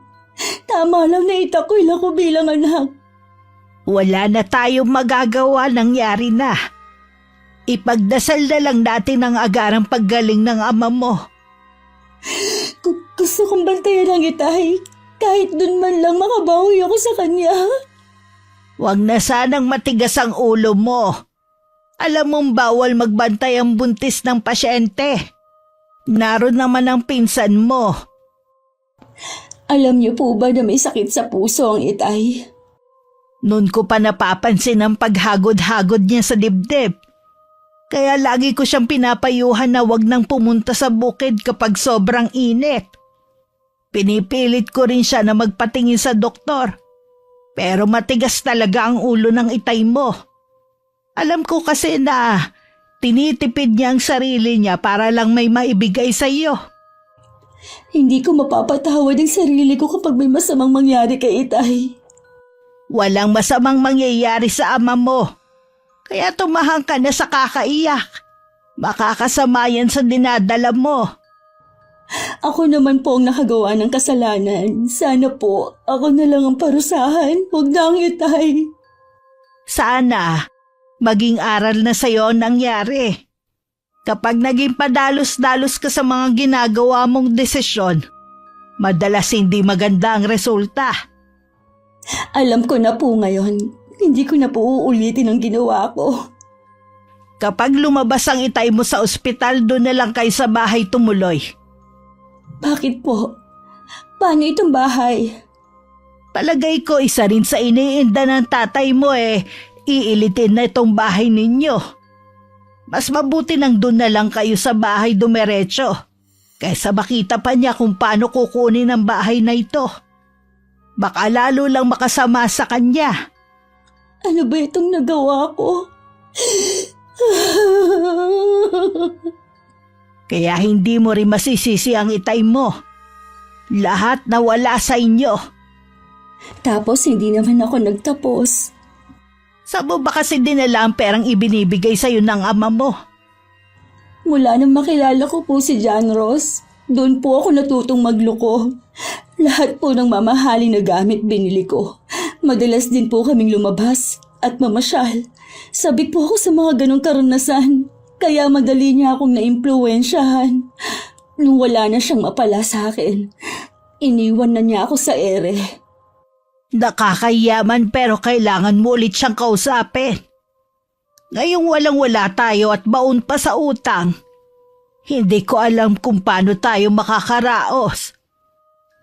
Tama lang na itakwil ako bilang anak. Wala na tayong magagawa, nangyari na. Ipagdasal na lang natin ang agarang paggaling ng ama mo. Gusto kong bantayan ang itay. Kahit dun man lang makabawi ako sa kanya. Huwag na sanang matigas ang ulo mo. Alam mong bawal magbantay ang buntis ng pasyente. Naroon naman ang pinsan mo. Alam niyo po ba na may sakit sa puso ang itay? Noon ko pa napapansin ang paghagod-hagod niya sa dibdib. Kaya lagi ko siyang pinapayuhan na wag nang pumunta sa bukid kapag sobrang init. Pinipilit ko rin siya na magpatingin sa doktor. Pero matigas talaga ang ulo ng itay mo. Alam ko kasi na tinitipid niya ang sarili niya para lang may maibigay sa iyo. Hindi ko mapapatawad ang sarili ko kapag may masamang mangyari kay Itay. Walang masamang mangyayari sa ama mo. Kaya tumahang ka na sa kakaiyak. Makakasama yan sa dinadala mo. Ako naman po ang nakagawa ng kasalanan. Sana po, ako na lang ang parusahan. Huwag na ang Itay. Sana, maging aral na sa'yo ang nangyari. Kapag naging padalos-dalos ka sa mga ginagawa mong desisyon, madalas hindi maganda ang resulta. Alam ko na po ngayon. Hindi ko na po uulitin ang ginawa ko. Kapag lumabas ang itay mo sa ospital, doon na lang kayo sa bahay tumuloy. Bakit po? Paano itong bahay? Palagay ko isa rin sa iniinda ng tatay mo iilitin na itong bahay ninyo. Mas mabuti nang doon na lang kayo sa bahay dumiretso, kaysa makita pa niya kung paano kukunin ang bahay na ito. Baka lalo lang makasama sa kanya. Ano ba itong nagawa ko? Kaya hindi mo rin masisisi ang itay mo. Lahat nawala sa inyo. Tapos hindi naman ako nagtapos. Saan mo ba kasi dinala ang perang ibinibigay sa'yo ng ama mo? Mula nang makilala ko po si John Ross, doon po ako natutong magloko. Lahat po ng mamahaling na gamit binili ko. Madalas din po kaming lumabas at mamasyal. Sabik po ako sa mga ganong karanasan. Kaya madali niya akong naimpluwensyahan. Nung wala na siyang mapala sa akin, iniwan na niya ako sa ere. Nakakayaman pero kailangan mo ulit siyang kausapin. Ngayong walang-wala tayo at baon pa sa utang, hindi ko alam kung paano tayo makakaraos.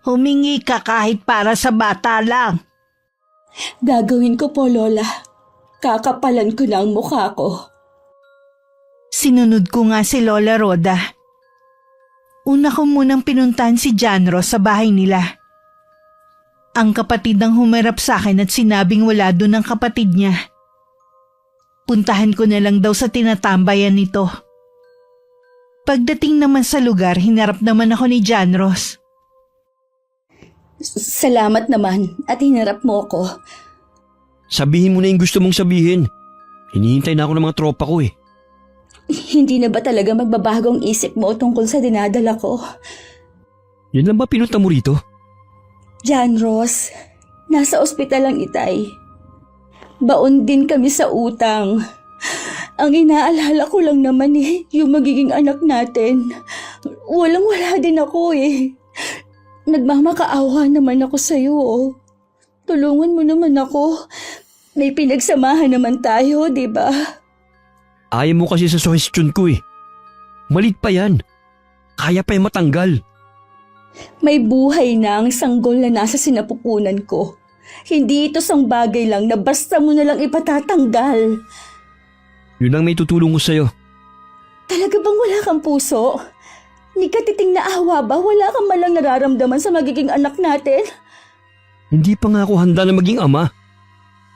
Humingi ka kahit para sa bata lang. Gagawin ko po, Lola. Kakapalan ko na ang mukha ko. Sinunod ko nga si Lola Roda. Una ko munang pinuntahan si John Ross sa bahay nila. Ang kapatid ang humarap sa akin at sinabing wala doon ang kapatid niya. Puntahan ko na lang daw sa tinatambayan nito. Pagdating naman sa lugar, hinarap naman ako ni John Ross. Salamat naman at hinarap mo ko. Sabihin mo na yung gusto mong sabihin. Hinihintay na ako ng mga tropa ko Hindi na ba talaga magbabago ang isip mo tungkol sa dinadala ko? Yan lang ba pinunta mo rito? John Ross, nasa ospital ang Itay. Baon din kami sa utang. Ang inaalala ko lang naman yung magiging anak natin. Walang-wala din ako Nagmamakaawa naman ako sa'yo Tulungan mo naman ako. May pinagsamahan naman tayo, di ba? Ayaw mo kasi sa suhestyon ko Malit pa yan. Kaya pa yung matanggal. May buhay na ang sanggol na nasa sinapupunan ko. Hindi ito sang bagay lang na basta mo na lang ipatatanggal. Yun ang may tutulong ko sa'yo. Talaga bang wala kang puso? Ni katiting na awa ba? Wala kang malang nararamdaman sa magiging anak natin? Hindi pa nga ako handa na maging ama.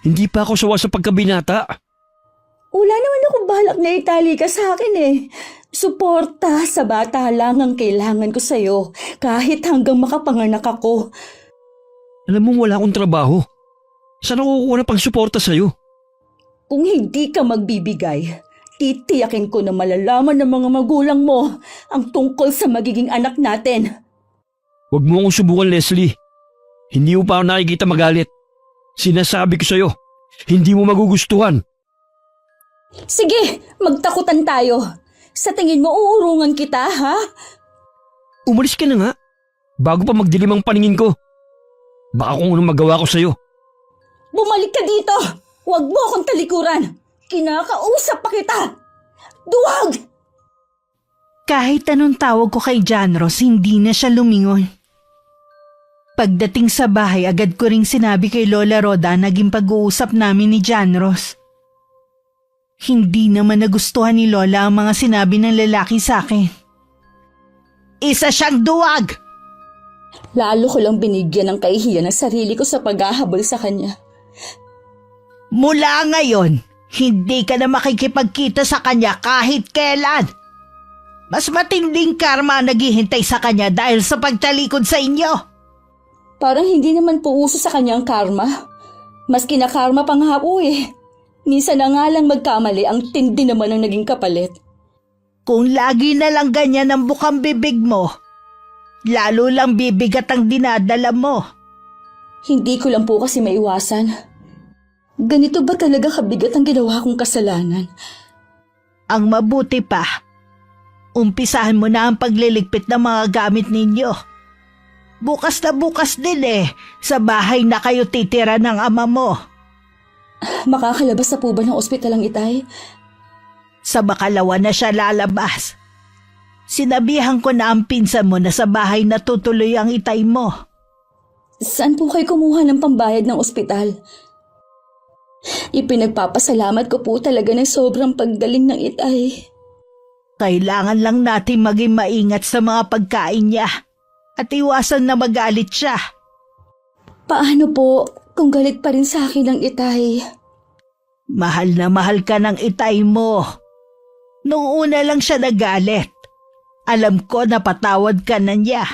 Hindi pa ako sawa sa pagkabinata. Wala naman akong balak na itali ka sa akin Suporta sa bata lang ang kailangan ko sa'yo kahit hanggang makapanganak ako. Alam mo wala akong trabaho. Saan ako kukuha ng pagsuporta sa'yo? Kung hindi ka magbibigay, titiyakin ko na malalaman ng mga magulang mo ang tungkol sa magiging anak natin. Huwag mo akong subukan, Leslie. Hindi mo pa ako nakikita magalit. Sinasabi ko sa'yo, hindi mo magugustuhan. Sige, magtakutan tayo. Sa tingin mo uurungan kita, ha? Umalis ka na nga, bago pa magdilim ang paningin ko. Baka kung anong magawa ko sa'yo. Bumalik ka dito! Huwag mo akong talikuran! Kinakausap pa kita! Duwag! Kahit anong tawag ko kay John Ross, hindi na siya lumingon. Pagdating sa bahay, agad ko ring sinabi kay Lola Roda ang naging pag-uusap namin ni Janros. Hindi naman nagustuhan ni Lola ang mga sinabi ng lalaki sa akin. Isa siyang duwag! Lalo ko lang binigyan ng kahihiyan ng sarili ko sa paghahabol sa kanya. Mula ngayon, hindi ka na makikipagkita sa kanya kahit kailan. Mas matinding karma ang naghihintay sa kanya dahil sa pagtalikod sa inyo. Parang hindi naman po uso sa kanyang karma. Mas kinakarma pa nga po eh. Minsan na nga lang magkamali, ang tindi naman ang naging kapalit. Kung lagi na lang ganyan ang bukang bibig mo, lalo lang bibigat ang dinadala mo. Hindi ko lang po kasi maiwasan. Ganito ba talaga kabigat ang ginawa kong kasalanan? Ang mabuti pa, umpisahan mo na ang pagliligpit ng mga gamit ninyo. Bukas na bukas din sa bahay na kayo titira ng ama mo. Makakalabas na po ba ng ospital ang itay? Sa Bakalawa na siya lalabas. Sinabihan ko na ang pinsan mo na sa bahay na tutuloy ang itay mo. Saan po kayo kumuha ng pambayad ng ospital? Ipinagpapasalamat ko po talaga ng sobrang paggaling ng itay. Kailangan lang natin maging maingat sa mga pagkain niya at iwasan na magalit siya. Paano po kung galit pa rin sa akin ang itay? Mahal na mahal ka ng itay mo. Noong una lang siya nagalit. Alam ko na patawad ka na niya.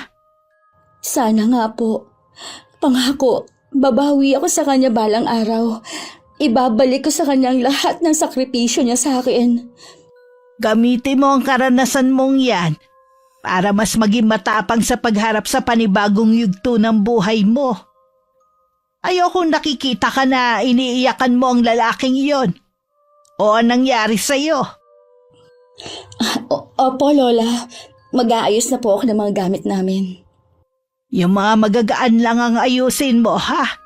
Sana nga po. Pangako, babawi ako sa kanya balang araw. Ibabalik ko sa kanyang lahat ng sakripisyo niya sa akin. Gamitin mo ang karanasan mong yan para mas maging matapang sa pagharap sa panibagong yugto ng buhay mo. Ayokong nakikita ka na iniiyakan mo ang lalaking iyon. O anong nangyari sa'yo? Opo, Lola. Mag-aayos na po ako ng mga gamit namin. Yung mga magagaan lang ang ayusin mo, ha?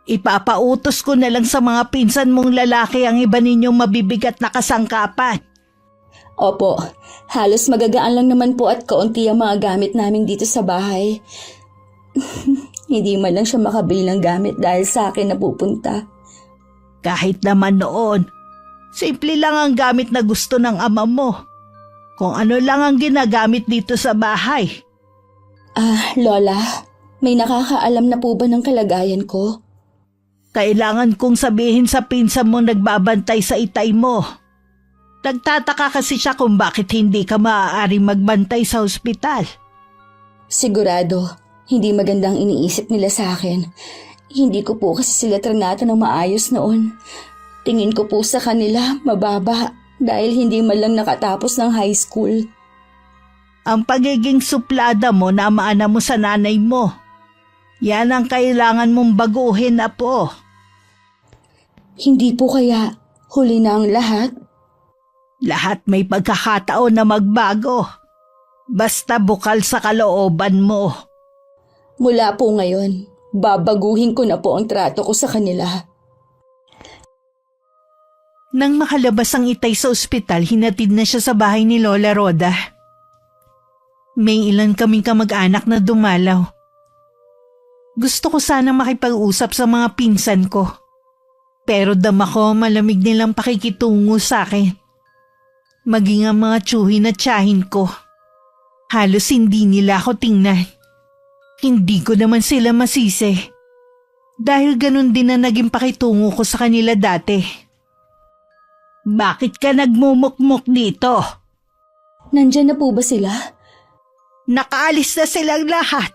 Ipapautos ko na lang sa mga pinsan mong lalaki ang iba ninyong mabibigat na kasangkapan. Opo, halos magagaan lang naman po at kaunti ang mga gamit namin dito sa bahay. Hindi man lang siya makabili ng gamit dahil sa akin napupunta. Kahit naman noon, simple lang ang gamit na gusto ng ama mo. Kung ano lang ang ginagamit dito sa bahay. Lola, may nakakaalam na po ba ng kalagayan ko? Kailangan kong sabihin sa pinsan mo nagbabantay sa itay mo. Nagtataka kasi siya kung bakit hindi ka maaaring magbantay sa ospital. Sigurado, hindi magandang iniisip nila sa akin. Hindi ko po kasi sila trinato ng maayos noon. Tingin ko po sa kanila mababa dahil hindi man lang nakatapos ng high school. Ang pagiging suplada mo na maana mo sa nanay mo. Yan ang kailangan mong baguhin, apo. Hindi po kaya huli na ang lahat? Lahat may pagkakataon na magbago. Basta bukal sa kalooban mo. Mula po ngayon, babaguhin ko na po ang trato ko sa kanila. Nang makalabas ang itay sa ospital, hinatid na siya sa bahay ni Lola Roda. May ilan kaming kamag-anak na dumalaw. Gusto ko sanang makipag-usap sa mga pinsan ko. Pero dama ko malamig nilang pakikitungo sa akin. Maging ang mga tsuhin at tiyahin ko. Halos hindi nila ako tingnan. Hindi ko naman sila masisi. Dahil ganun din na naging pakitungo ko sa kanila dati. Bakit ka nagmumukmuk dito? Nandyan na po ba sila? Nakaalis na silang lahat.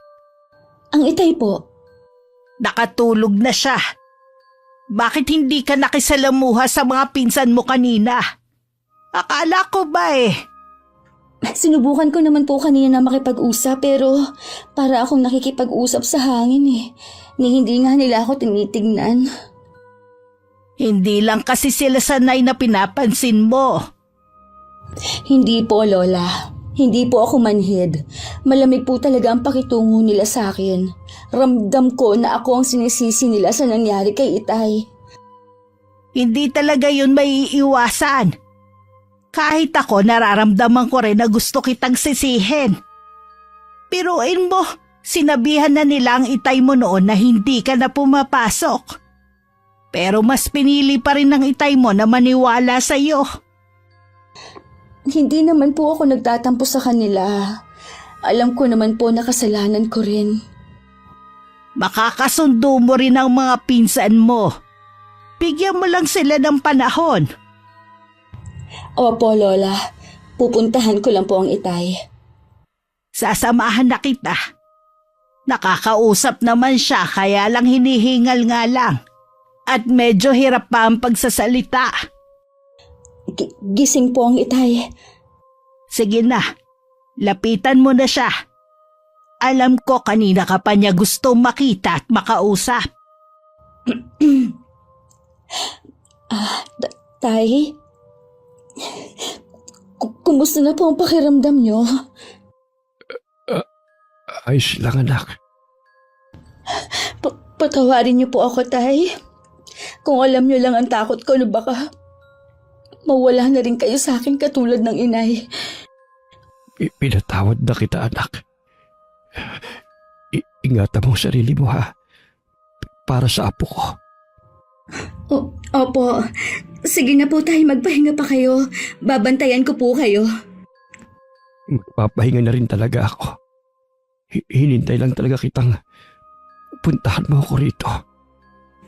Ang itay po. Nakatulog na siya. Bakit hindi ka nakisalamuha sa mga pinsan mo kanina? Akala ko ba Sinubukan ko naman po kanina na makipag-usap pero para akong nakikipag-usap sa hangin Ni hindi nga nila ako tinitignan. Hindi lang kasi sila sanay na pinapansin mo. Hindi po, Lola. Hindi po ako manhid. Malamig po talaga ang pakitungo nila sa akin. Ramdam ko na ako ang sinisisi nila sa nangyari kay Itay. Hindi talaga yun maiiwasan. Kahit ako nararamdaman ko rin na gusto kitang sisihin. Piruin mo, Sinabihan na nila ang itay mo noon na hindi ka na pumapasok. Pero mas pinili pa rin ng itay mo na maniwala sa iyo. Hindi naman po ako nagtatampo sa kanila. Alam ko naman po na kasalanan ko rin. Makakasundo mo rin ang mga pinsan mo. Bigyan mo lang sila ng panahon. Opo, Lola. Pupuntahan ko lang po ang itay. Sasamahan na kita. Nakakausap naman siya kaya lang hinihingal nga lang. At medyo hirap pa ang pagsasalita. Gising po ang itay. Sige na, lapitan mo na siya. Alam ko kanina ka pa niya gustong makita at makausap. Tay? Kumusta na po ang pakiramdam niyo? Ayos lang, anak. Patawarin niyo po ako, Tay. Kung alam niyo lang ang takot ko na baka mawala na rin kayo sa akin katulad ng inay. Pinatawad na kita, anak. Ingatan mo ang sarili mo, ha? Para sa apo ko. Opo. Sige na po, Tay. Magpahinga pa kayo. Babantayan ko po kayo. Magpapahinga na rin talaga ako. Hinintay lang talaga kitang puntahan mo ako rito.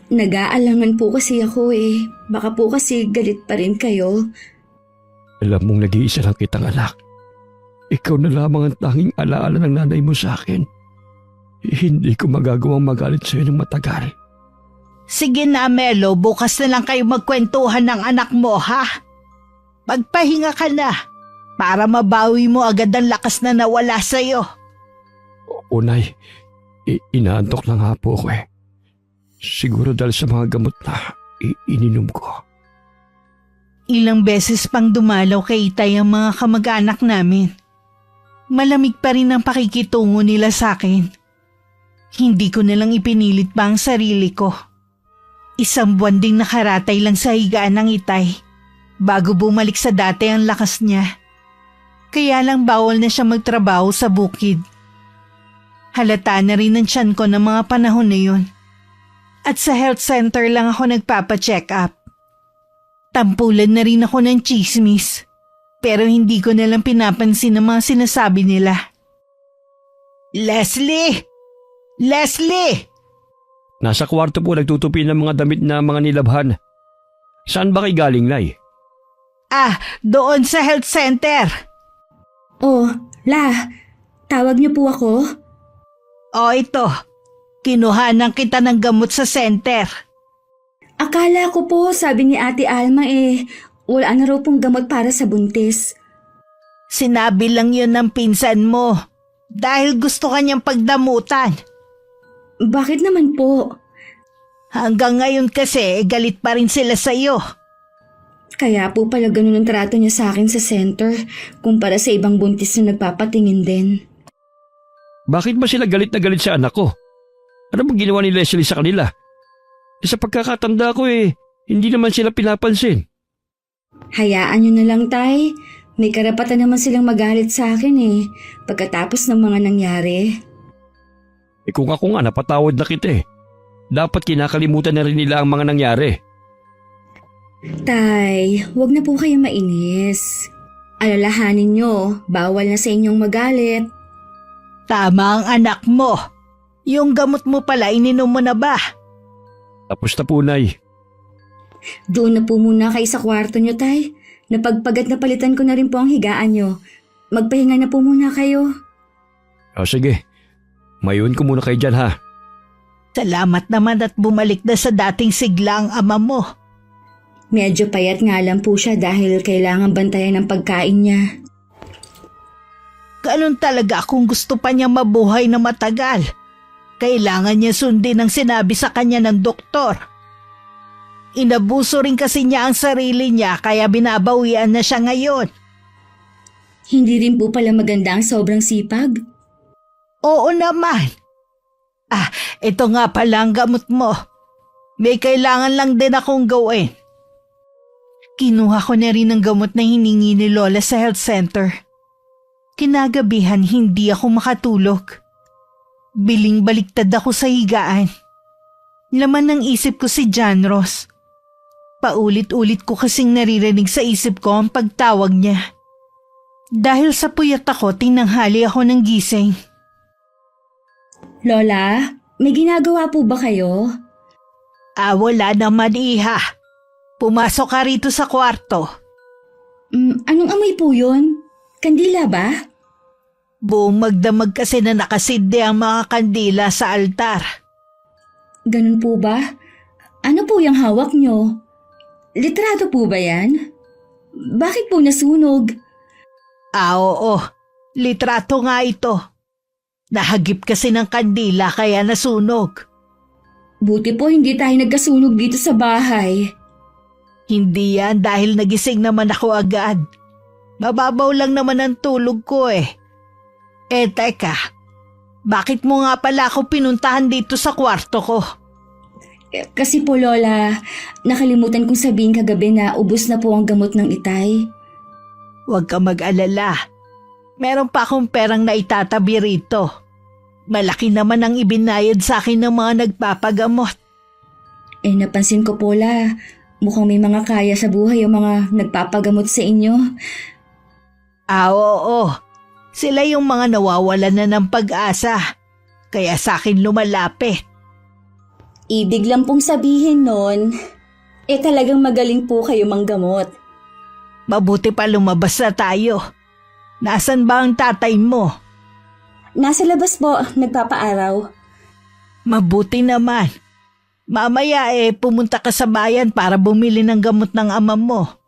Nag-aalangan po kasi ako eh. Baka po kasi galit pa rin kayo. Alam mong nag-iisa lang kitang anak. Ikaw na lamang ang tanging alaala ng nanay mo sa akin. Hindi ko magagawang magalit sa iyo ng matagal. Sige na, Melo, bukas na lang kayo magkwentuhan ng anak mo, ha? Magpahinga ka na para mabawi mo agad ang lakas na nawala sa iyo. Unay, inaantok lang nga po ako eh. Siguro dahil sa mga gamot na ininom ko. Ilang beses pang dumalaw kay Itay ang mga kamag-anak namin. Malamig pa rin ang pakikitungo nila sa akin. Hindi ko nalang ipinilit pa ang sarili ko. Isang buwan ding nakaratay lang sa higaan ng Itay bago bumalik sa dati ang lakas niya. Kaya lang bawal na siya magtrabaho sa bukid. Halata na rin ang tiyan ko ng mga panahon na yun. At sa health center lang ako nagpapa-check up. Tampulan na rin ako ng chismis. Pero hindi ko nalang pinapansin ang mga sinasabi nila. Leslie! Leslie! Nasa kwarto po nagtutupi ng mga damit na mga nilabhan. Saan ba kayo galing, Nay? Doon sa health center. Oh, La, tawag niyo po ako? Ito. Kinuhanan kita ng gamot sa center. Akala ko po, sabi ni Ate Alma wala na raw pong gamot para sa buntis. Sinabi lang yun ng pinsan mo. Dahil gusto kanyang pagdamutan. Bakit naman po? Hanggang ngayon kasi galit pa rin sila sa iyo. Kaya po pala ganun ang trato niya sa akin sa center kumpara sa ibang buntis na nagpapatingin din. Bakit ba sila galit na galit sa anak ko? Ano bang ginawa ni Leslie sa kanila? Sa pagkakatanda ko hindi naman sila pinapansin. Hayaan niyo na lang, Tay. May karapatan naman silang magalit sa akin pagkatapos ng mga nangyari. Kung ako nga napatawad na kita dapat kinakalimutan na rin nila ang mga nangyari. Tay, wag na po kayo mainis. Alalahanin niyo, bawal na sa inyong magalit. Tama ang anak mo. Yung gamot mo pala, ininom mo na ba? Tapos na po, Nay. Doon na po muna kayo sa kwarto niyo, Tay. Napagpagat na palitan ko na rin po ang higaan niyo. Magpahinga na po muna kayo. Sige. Mayun ko muna kayo dyan, ha? Salamat naman at bumalik na sa dating sigla ang ama mo. Medyo payat nga lang po siya dahil kailangan bantayan ang pagkain niya. Ganun talaga kung gusto pa niya mabuhay na matagal. Kailangan niya sundin ang sinabi sa kanya ng doktor. Inabuso rin kasi niya ang sarili niya kaya binabawian na siya ngayon. Hindi rin po pala maganda ang sobrang sipag? Oo naman. Ito nga pala ang gamot mo. May kailangan lang din akong gawin. Kinuha ko na rin ang gamot na hiningi ni Lola sa health center. Kinagabihan hindi ako makatulog. Biling baliktad ako sa higaan. Laman ng isip ko si John Ross. Paulit-ulit ko kasing naririnig sa isip ko ang pagtawag niya. Dahil sa puyat ako, tinanghali ako ng gising. Lola, may ginagawa po ba kayo? Wala naman, iha. Pumasok ka rito sa kwarto. Anong amoy po yun? Kandila ba? Buong magdamag kasi na nakasindi ang mga kandila sa altar. Ganun po ba? Ano po yung hawak nyo? Litrato po ba yan? Bakit po nasunog? Oo. Litrato nga ito. Nahagip kasi ng kandila kaya nasunog. Buti po hindi tayo nagkasunog dito sa bahay. Hindi yan dahil nagising naman ako agad. Mababaw lang naman ang tulog ko eh. Teka. Bakit mo nga pala ako pinuntahan dito sa kwarto ko? Kasi po Lola, nakalimutan kong sabihin kagabi na ubos na po ang gamot ng itay. Huwag ka mag-alala. Meron pa akong perang na itatabi rito. Malaki naman ang ibinayad sa akin ng mga nagpapagamot. Napansin ko po mukhang may mga kaya sa buhay yung mga nagpapagamot sa inyo. Oo. Sila yung mga nawawalan na ng pag-asa. Kaya sa akin lumalapit. Ibig lang pong sabihin nun, talagang magaling po kayo manggamot. Mabuti pa lumabas na tayo. Nasaan ba ang tatay mo? Nasa labas po, nagpapaaraw. Mabuti naman. Mamaya pumunta ka sa bayan para bumili ng gamot ng ama mo.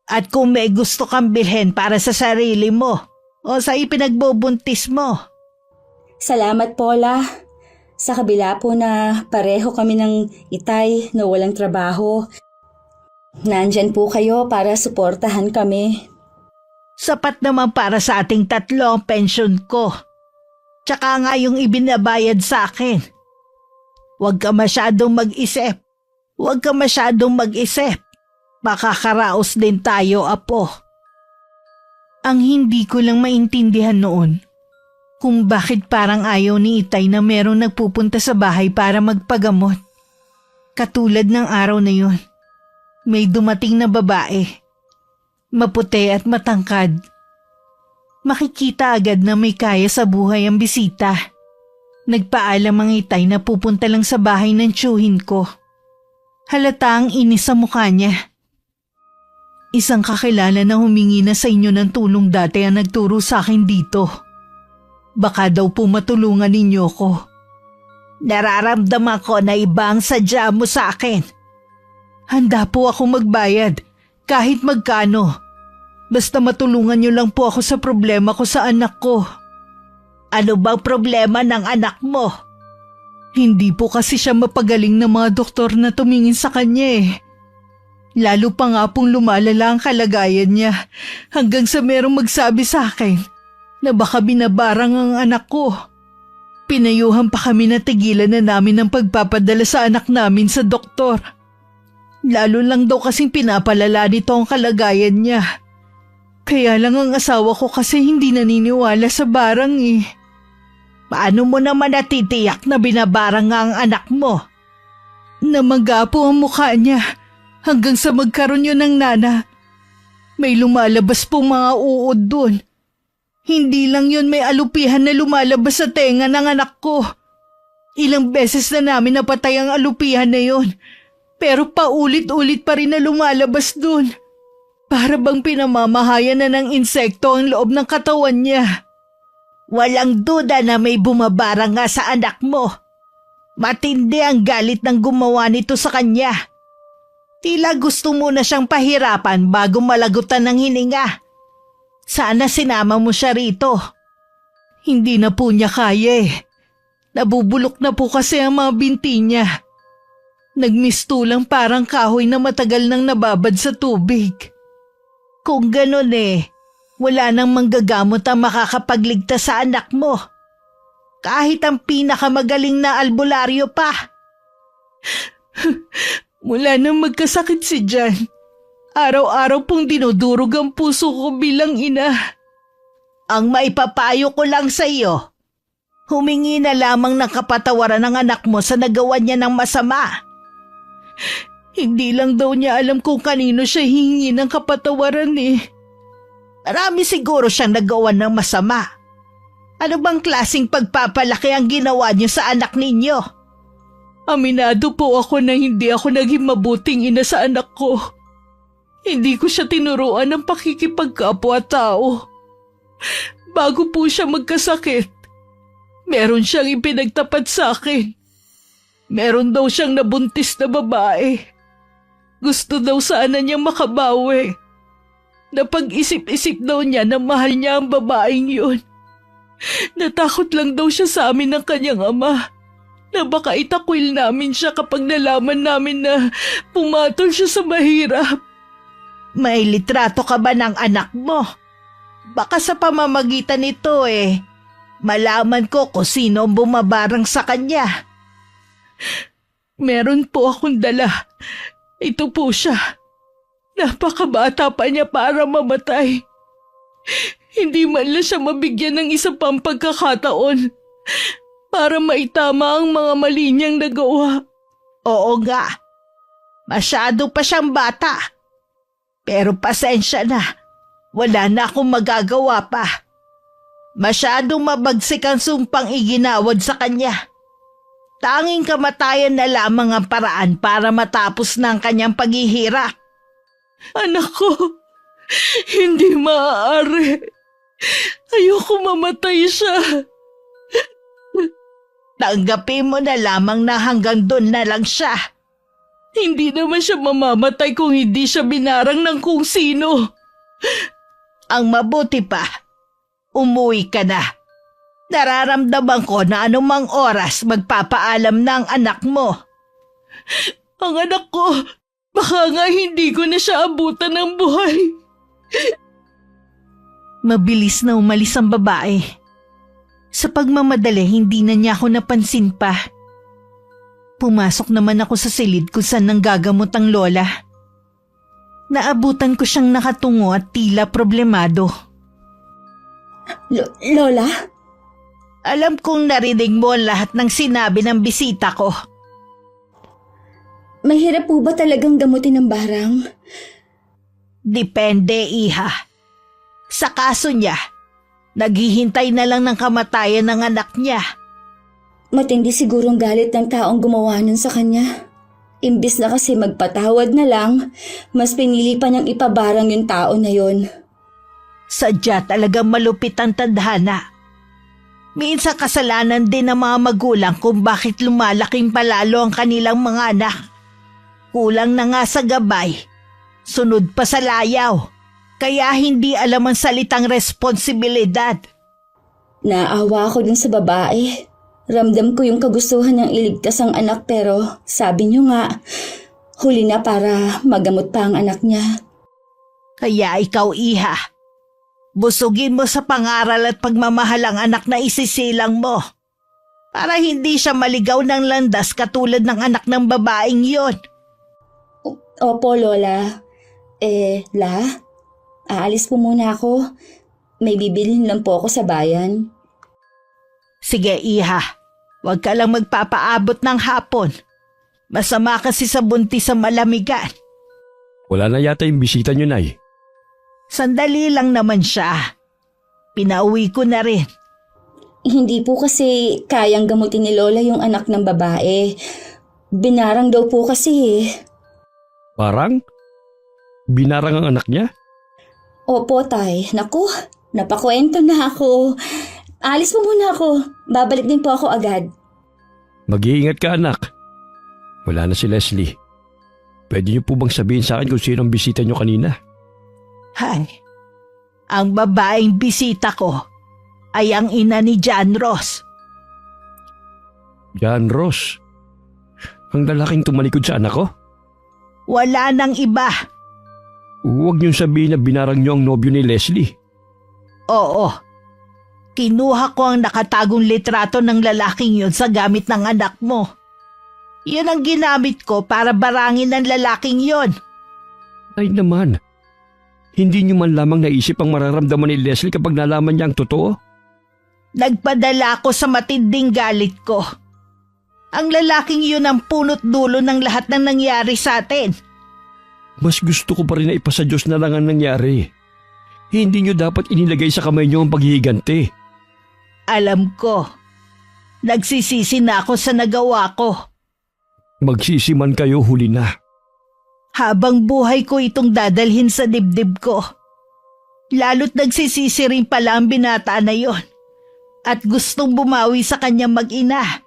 At kung may gusto kang bilhin para sa sarili mo o sa ipinagbubuntis mo. Salamat po Sa kabila po na pareho kami ng itay na walang trabaho, nandyan po kayo para suportahan kami. Sapat naman para sa ating tatlo ang pensyon ko. Tsaka nga yung ibinabayad sa akin. Huwag ka masyadong mag-isip. Makakaraos din tayo, apo. Ang hindi ko lang maintindihan noon, kung bakit parang ayaw ni Itay na merong nagpupunta sa bahay para magpagamot. Katulad ng araw na yun, may dumating na babae. Maputi at matangkad. Makikita agad na may kaya sa buhay ang bisita. Nagpaalam ang Itay na pupunta lang sa bahay ng tiyuhin ko. Halata ang inis sa mukha niya. Isang kakilala na humingi na sa inyo ng tulong dati ang nagturo sa akin dito. Baka daw po matulungan ninyo ko. Nararamdaman ko na iba ang sadya mo sa akin. Handa po ako magbayad, kahit magkano. Basta matulungan niyo lang po ako sa problema ko sa anak ko. Ano bang problema ng anak mo? Hindi po kasi siya mapagaling na mga doktor na tumingin sa kanya eh. Lalo pa nga pong lumalala ang kalagayan niya hanggang sa merong magsabi sa akin na baka binabarang ang anak ko. Pinayuhan pa kami na tigilan na namin ang pagpapadala sa anak namin sa doktor. Lalo lang daw kasing pinapalala nito ang kalagayan niya. Kaya lang ang asawa ko kasi hindi naniniwala sa barang eh. Paano mo naman natitiyak na binabarang nga ang anak mo? Namaga po ang mukha niya hanggang sa magkaroon yun ng nana. May lumalabas pong mga uod dun. Hindi lang yun, may alupihan na lumalabas sa tenga ng anak ko. Ilang beses na namin napatay ang alupihan na yun. Pero paulit-ulit pa rin na lumalabas dun. Para bang pinamamahayan na ng insekto ang loob ng katawan niya. Walang duda na may bumabara nga sa anak mo. Matindi ang galit ng gumawa nito sa kanya. Tila gusto mo na siyang pahirapan bago malagutan ng hininga. Sana sinama mo siya rito. Hindi na po niya kaya eh. Nabubulok na po kasi ang mga binti niya. Nagmistulang parang kahoy na matagal nang nababad sa tubig. Kung ganon wala nang manggagamot ang makakapagligtas sa anak mo. Kahit ang pinakamagaling na albularyo pa. Mula nang magkasakit si Jan, araw-araw pong dinudurog ang puso ko bilang ina. Ang maipapayo ko lang sa iyo, Humingi na lamang ng kapatawaran ng anak mo sa nagawa niya ng masama. Hindi lang daw niya alam kung kanino siya hihingi ng kapatawaran eh. Marami siguro siyang nagawa ng masama. Ano bang klaseng pagpapalaki ang ginawa niyo sa anak ninyo? Aminado po ako na hindi ako naging mabuting ina sa anak ko. Hindi ko siya tinuruan ng pakikipagkapwa-tao. Bago po siya magkasakit, meron siyang ipinagtapat sa akin. Meron daw siyang nabuntis na babae. Gusto daw sana niyang makabawi. Napag-isip-isip daw niya na mahal niya ang babaeng yun. Natakot lang daw siya sa amin ng kanyang ama na baka itakwil namin siya kapag nalaman namin na pumatol siya sa mahirap. May litrato ka ba ng anak mo? Baka sa pamamagitan nito malaman ko kung sino ang bumabarang sa kanya. Meron po akong dala. Ito po siya. Napakabata pa niya para mamatay. Hindi man lang siya mabigyan ng isa pang pagkakataon para maitama ang mga mali niyang nagawa. Oo nga. Masyado pa siyang bata. Pero pasensya na. Wala na akong magagawa pa. Masyadong mabagsik ang sumpang iginawad sa kanya. Tanging kamatayan na lamang ang paraan para matapos ng kanyang paghihirap. Anak ko, hindi maaari. Ayoko mamatay siya. Tanggapin mo na lamang na hanggang doon na lang siya. Hindi naman siya mamamatay kung hindi siya binarang ng kung sino. Ang mabuti pa, umuwi ka na. Nararamdaman ko na anumang oras magpapaalam na ang anak mo. Ang anak ko, baka nga hindi ko na siya abutan ng buhay. Mabilis na umalis ang babae. Sa pagmamadali, hindi na niya ako napansin pa. Pumasok naman ako sa silid kung saan nanggagamot ang lola. Naabutan ko siyang nakatungo at tila problemado. Lola? Alam kong narinig mo ang lahat ng sinabi ng bisita ko. Mahirap po ba talagang gamutin ng barang? Depende, iha. Sa kaso niya, naghihintay na lang ng kamatayan ng anak niya. Matindi sigurong galit ng taong gumawa nun sa kanya. Imbis na kasi magpatawad na lang, mas pinili pa niyang ipabarang yung tao na yon. Sadya talagang malupit ang tadhana. Minsan kasalanan din ng mga magulang kung bakit lumalaking palalo ang kanilang mga anak. Kulang na nga sa gabay, sunod pa sa layaw, kaya hindi alam ang salitang responsibilidad. Naawa ako dun sa babae. Ramdam ko yung kagustuhan niyang iligtas ang anak pero sabi niyo nga, huli na para magamot pa ang anak niya. Kaya ikaw, iha, busugin mo sa pangaral at pagmamahal ang anak na isisilang mo para hindi siya maligaw ng landas katulad ng anak ng babaeng yon. Opo, Lola. Aalis po muna ako. May bibilhin lang po ako sa bayan. Sige, iha. Huwag ka lang magpapaabot ng hapon. Masama kasi sa buntis sa malamigan. Wala na yata yung bisita nyo, Nay. Sandali lang naman siya. Pinauwi ko na rin. Hindi po kasi kayang gamutin ni Lola yung anak ng babae. Binarang daw po kasi. Parang? Binarang ang anak niya? Opo, Tay. Naku, napakwento na ako. Alis po muna ako. Babalik din po ako agad. Mag-iingat ka, anak. Wala na si Leslie. Pwede niyo po bang sabihin sa akin kung sino ang bisita niyo kanina? Hay, ang babaeng bisita ko ay ang ina ni John Ross. John Ross? Ang lalaking tumalikod sa anak ko? Wala nang iba. Huwag niyong sabihin na binarang niyo ang nobyo ni Leslie. Oo. Kinuha ko ang nakatagong litrato ng lalaking yun sa gamit ng anak mo. Yan ang ginamit ko para barangin ang lalaking yon. Ay naman, hindi niyo man lamang naisip ang mararamdaman ni Leslie kapag nalaman niya ang totoo? Nagpadala ako sa matinding galit ko. Ang lalaking yun ang punot dulo ng lahat ng nangyari sa atin. Mas gusto ko pa rin na ipasa Diyos na lang ang nangyari. Hindi nyo dapat inilagay sa kamay nyo ang paghihiganti. Alam ko. Nagsisisi na ako sa nagawa ko. Magsisiman kayo, huli na. Habang buhay ko itong dadalhin sa dibdib ko. Lalo't nagsisisi rin pala ang binata na yon. At gustong bumawi sa kanyang mag-ina.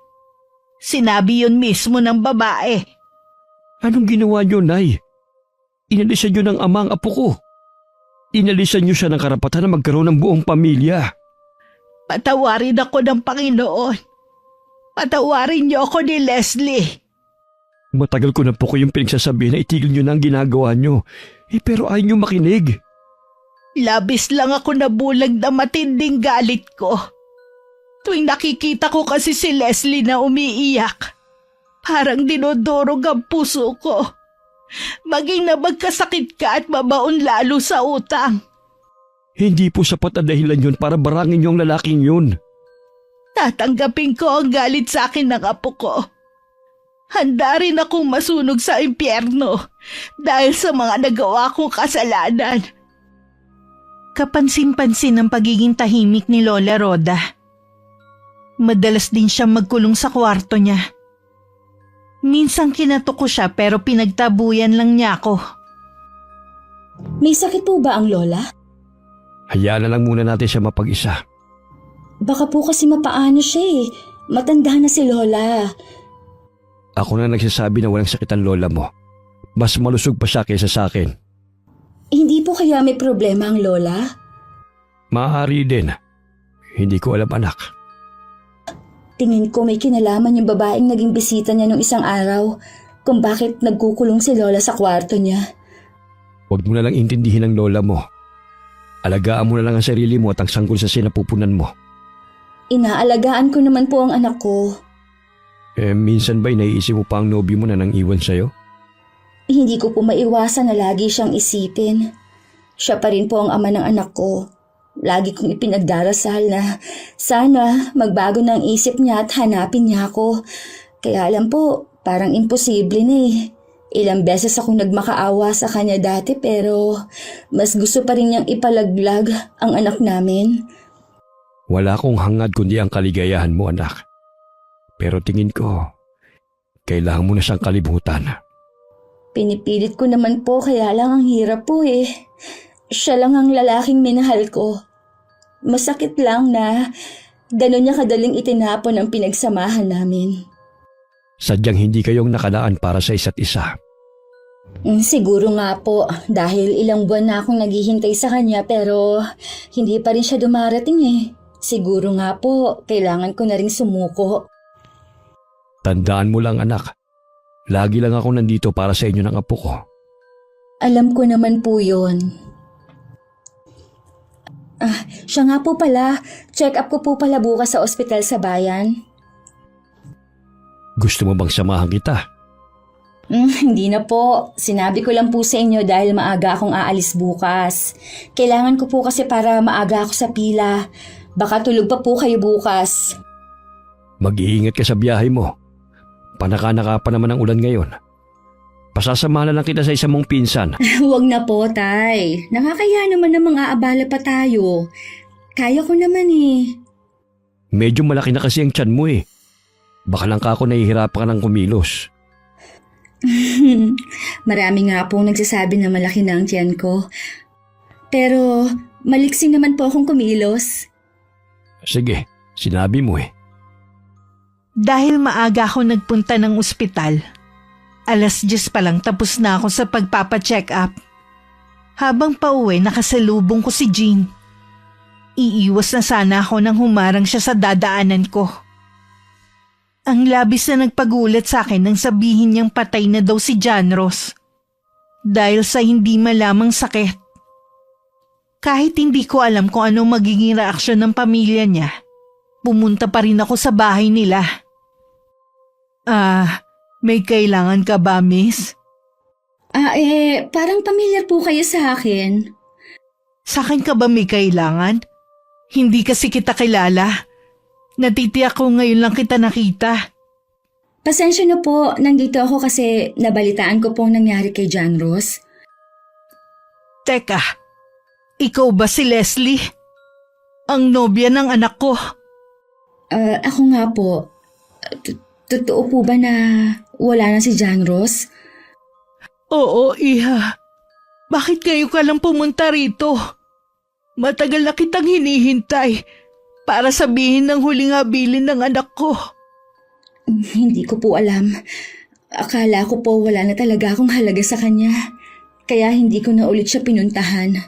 Sinabi yun mismo ng babae. Anong ginawa nyo, Nay? Inalisan nyo ng ama ang apo ko. Inalisan nyo siya ng karapatan na magkaroon ng buong pamilya. Patawarin ako ng Panginoon. Patawarin niyo ako ni Leslie. Matagal ko na po kayong pinagsasabi na itigil nyo na ang ginagawa nyo. Pero ayaw nyo makinig. Labis lang ako nabulag na matinding galit ko. Tuwing nakikita ko kasi si Leslie na umiiyak, parang dinodorog ang puso ko. Maging na magkasakit ka at mabaon lalo sa utang. Hindi po sapat na dahilan yun para barangin yung lalaking yun. Tatanggapin ko ang galit sa akin ng apo ko. Handa rin akong masunog sa impyerno dahil sa mga nagawa kong kasalanan. Kapansin-pansin ang pagiging tahimik ni Lola Rhoda. Madalas din siyang magkulong sa kwarto niya. Minsan kinatok ko siya pero pinagtabuyan lang niya ako. May sakit po ba ang lola? Hayaan na lang muna natin siya mapag-isa. Baka po kasi mapaano siya eh. Matanda na si lola. Ako na nagsasabi na walang sakit ang lola mo. Mas malusog pa siya kaysa sa akin. Hindi po kaya may problema ang lola? Maaari din. Hindi ko alam, anak. Tingin ko may kinalaman yung babaeng naging bisita niya nung isang araw kung bakit nagkukulong si lola sa kwarto niya. Huwag mo na lang intindihin ang lola mo. Alagaan mo na lang ang sarili mo at ang sanggol sa sinapupunan mo. Inaalagaan ko naman po ang anak ko. Minsan ba'y naiisip mo pa ang nobyo mo na nang iwan sa'yo? Hindi ko po maiwasan na lagi siyang isipin. Siya pa rin po ang ama ng anak ko. Lagi kong ipinagdarasal na sana magbago ng isip niya at hanapin niya ako. Kaya alam po, parang imposible na eh. Ilang beses akong nagmakaawa sa kanya dati pero mas gusto pa rin niyang ipalaglag ang anak namin. Wala akong hangad kundi ang kaligayahan mo, anak. Pero tingin ko, kailangan mo na siyang kalibutan. Pinipilit ko naman po kaya lang ang hirap po eh. Siya lang ang lalaking minahal ko. Masakit lang na gano'n niya kadaling itinapon ang pinagsamahan namin. Sadyang hindi kayong nakalaan para sa isa't isa. Siguro nga po dahil ilang buwan na akong naghihintay sa kanya pero hindi pa rin siya dumarating eh. Siguro nga po kailangan ko na ring sumuko. Tandaan mo lang, anak. Lagi lang ako nandito para sa inyo ng apo ko. Alam ko naman po yun. Siya nga po pala. Check up ko po pala bukas sa ospital sa bayan. Gusto mo bang samahan kita? Hindi na po. Sinabi ko lang po sa inyo dahil maaga akong aalis bukas. Kailangan ko po kasi para maaga ako sa pila. Baka tulog pa po kayo bukas. Mag-iingat ka sa biyahe mo. Panaka-naka pa naman ang ulan ngayon. Pasasamahan na lang kita sa isang mong pinsan. Huwag na po, Tay. Nakakaya naman namang aabala pa tayo. Kaya ko naman eh. Medyo malaki na kasi ang tiyan mo eh. Baka lang ka ako nahihirapan ka ng kumilos. Marami nga pong nagsasabi na malaki na ang tiyan ko. Pero maliksi naman po akong kumilos. Sige, sinabi mo eh. Dahil maaga ako nagpunta ng ospital, 10:00 pa lang tapos na ako sa pagpapacheck up. Habang pauwi, nakasalubong ko si Jean. Iiwas na sana ako nang humarang siya sa dadaanan ko. Ang labis na nagpagulat sa akin nang sabihin niyang patay na daw si John Ross. Dahil sa hindi malamang sakit. Kahit hindi ko alam kung anong magiging reaksyon ng pamilya niya, pumunta pa rin ako sa bahay nila. May kailangan ka ba, miss? Parang pamilyar po kayo sa akin. Sa akin ka ba may kailangan? Hindi kasi kita kilala. Natitiyak ko ngayon lang kita nakita. Pasensya na po, nandito ako kasi nabalitaan ko pong nangyari kay John Ross. Teka, ikaw ba si Leslie? Ang nobya ng anak ko. Ako nga po. Totoo po ba na wala na si John Ross? Oo, Iha. Bakit ngayon ka lang pumunta rito? Matagal na kitang hinihintay para sabihin ng huling habilin ng anak ko. Hindi ko po alam. Akala ko po wala na talaga akong halaga sa kanya. Kaya hindi ko na ulit siya pinuntahan.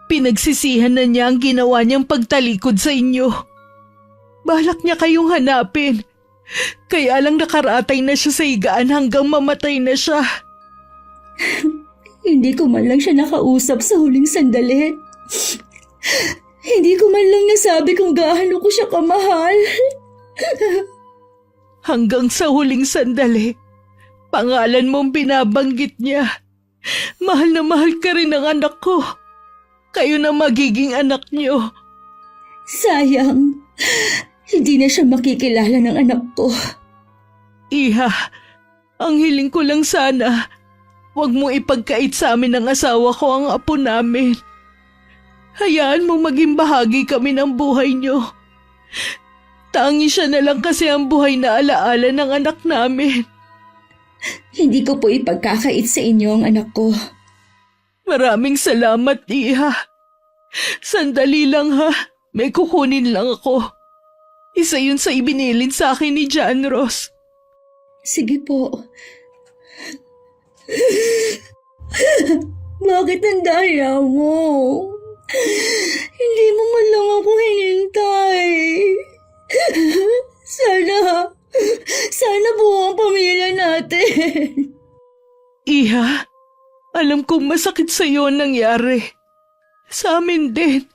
Pinagsisihan na niya ang ginawa niyang pagtalikod sa inyo. Balak niya kayong hanapin. Kaya lang nakaratay na siya sa higaan hanggang mamatay na siya. Hindi ko man lang siya nakausap sa huling sandali. Hindi ko man lang nasabi kung gaano ko siya kamahal. Hanggang sa huling sandali, pangalan mong binabanggit niya. Mahal na mahal ka rin ng anak ko. Kayo na magiging anak niyo. Sayang, hindi na siya makikilala ng anak ko. Iha, ang hiling ko lang sana, huwag mo ipagkait sa amin ng asawa ko ang apo namin. Hayaan mo maging bahagi kami ng buhay niyo. Tangi siya na lang kasi ang buhay na alaala ng anak namin. Hindi ko po ipagkakait sa inyo ang anak ko. Maraming salamat, Iha. Sandali lang ha, may kukunin lang ako. Isa yun sa ibinilin sa akin ni John Ross. Sige po. Bakit ang daya mo? Hindi mo man lang ako hinintay. Sana buo ang pamilya natin. Iha, alam kong masakit sa iyo ang nangyari. Sa amin din.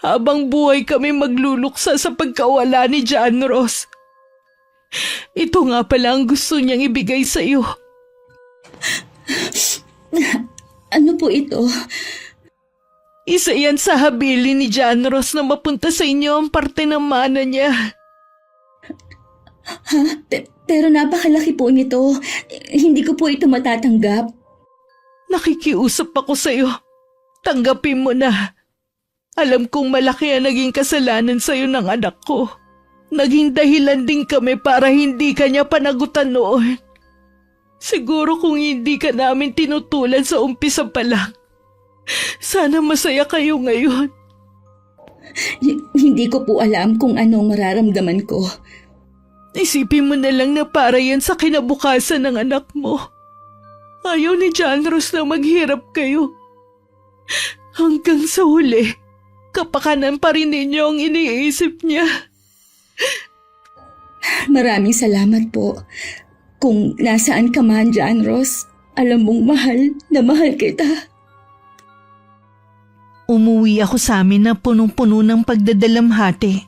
Habang buhay kami magluluksa sa pagkawala ni John Ross. Ito nga pala ang gusto niyang ibigay sa iyo. Ano po ito? Isa yan sa habili ni John Ross na mapunta sa inyo ang parte ng mana niya. Ha? Pero napakalaki po nito. Hindi ko po ito matatanggap. Nakikiusap ako sa iyo. Tanggapin mo na. Alam kong malaki ang naging kasalanan sa iyo ng anak ko. Naging dahilan din kami para hindi ka niya panagutan noon. Siguro kung hindi ka namin tinutulan sa umpisa pa lang, sana masaya kayo ngayon. Hindi ko po alam kung anong mararamdaman ko. Isipin mo na lang na para yan sa kinabukasan ng anak mo. Ayaw ni John Ross na maghirap kayo. Hanggang sa huli, kapakanan pa rin ninyo ang iniisip niya. Maraming salamat po. Kung nasaan ka man, John Ross, alam mong mahal na mahal kita. Umuwi ako sa amin na punong-puno ng pagdadalamhati.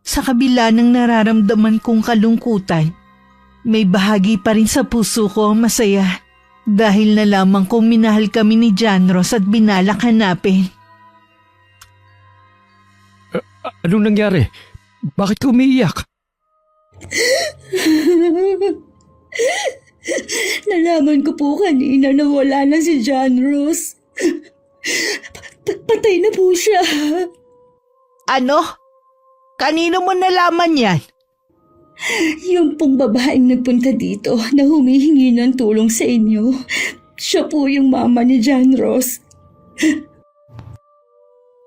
Sa kabila ng nararamdaman kong kalungkutan, may bahagi pa rin sa puso ko ang masaya dahil nalaman kong minahal kami ni John Ross at binalak hanapin. Anong nangyari? Bakit ka umiiyak? Nalaman ko po kanina na wala na si John Ross. Patay na po siya. Ano? Kanino mo nalaman yan? Yung pong babaeng nagpunta dito na humihingi ng tulong sa inyo, siya po yung mama ni John Ross.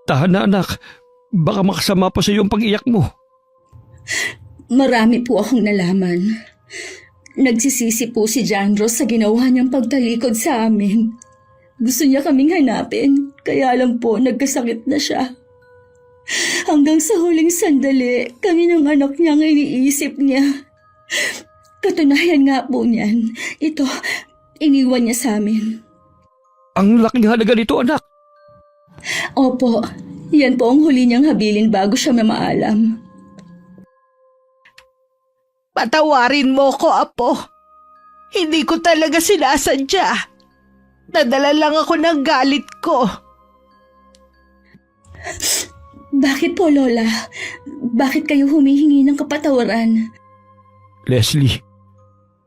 Tahan na anak, baka makasama pa sa iyo ang pag-iyak mo. Marami po akong nalaman. Nagsisisi po si John Ross sa ginawa niyang pagtalikod sa amin. Gusto niya kaming hanapin, kaya lang po nagkasakit na siya. Hanggang sa huling sandali, kami ng anak niya ang iniisip niya. Katunayan nga po niyan, ito, iniwan niya sa amin. Ang laking halaga nito anak. Opo, yan po ang huli niyang habilin bago siya mamaalam. Patawarin mo ko, Apo. Hindi ko talaga sinasadya. Nadala lang ako ng galit ko. Bakit po, Lola? Bakit kayo humihingi ng kapatawaran? Leslie,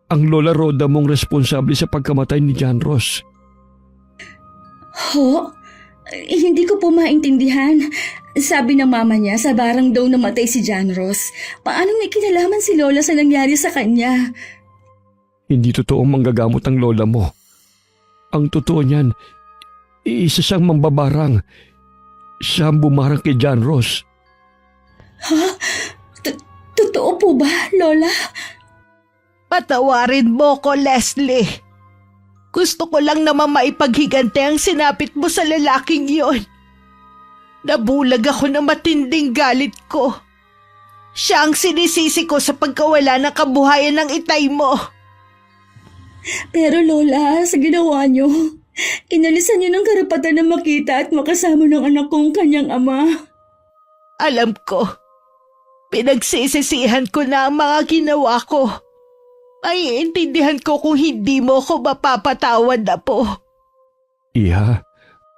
ang Lola Rhoda mong responsable sa pagkamatay ni John Ross. Ho? Hindi ko po maintindihan. Sabi ng mama niya, sa barang daw namatay si John Ross. Paano may kinalaman si Lola sa nangyari sa kanya? Hindi totoong manggagamot ang Lola mo. Ang totoo niyan, isa siyang mambabarang. Siya ang bumarang kay John Ross. Totoo po ba, Lola? Patawarin mo ko, Leslie. Gusto ko lang naman maipaghigante ang sinapit mo sa lalaking yon. Nabulag ako ng matinding galit ko. Siya ang sinisisi ko sa pagkawala ng kabuhayan ng itay mo. Pero Lola, sa ginawa niyo, inalisan niyo ng karapatan na makita at makasama ng anak kong kanyang ama. Alam ko, pinagsisisihan ko na ang mga ginawa ko. Ay, intindihan ko kung hindi mo ko mapapatawad na po. Iha,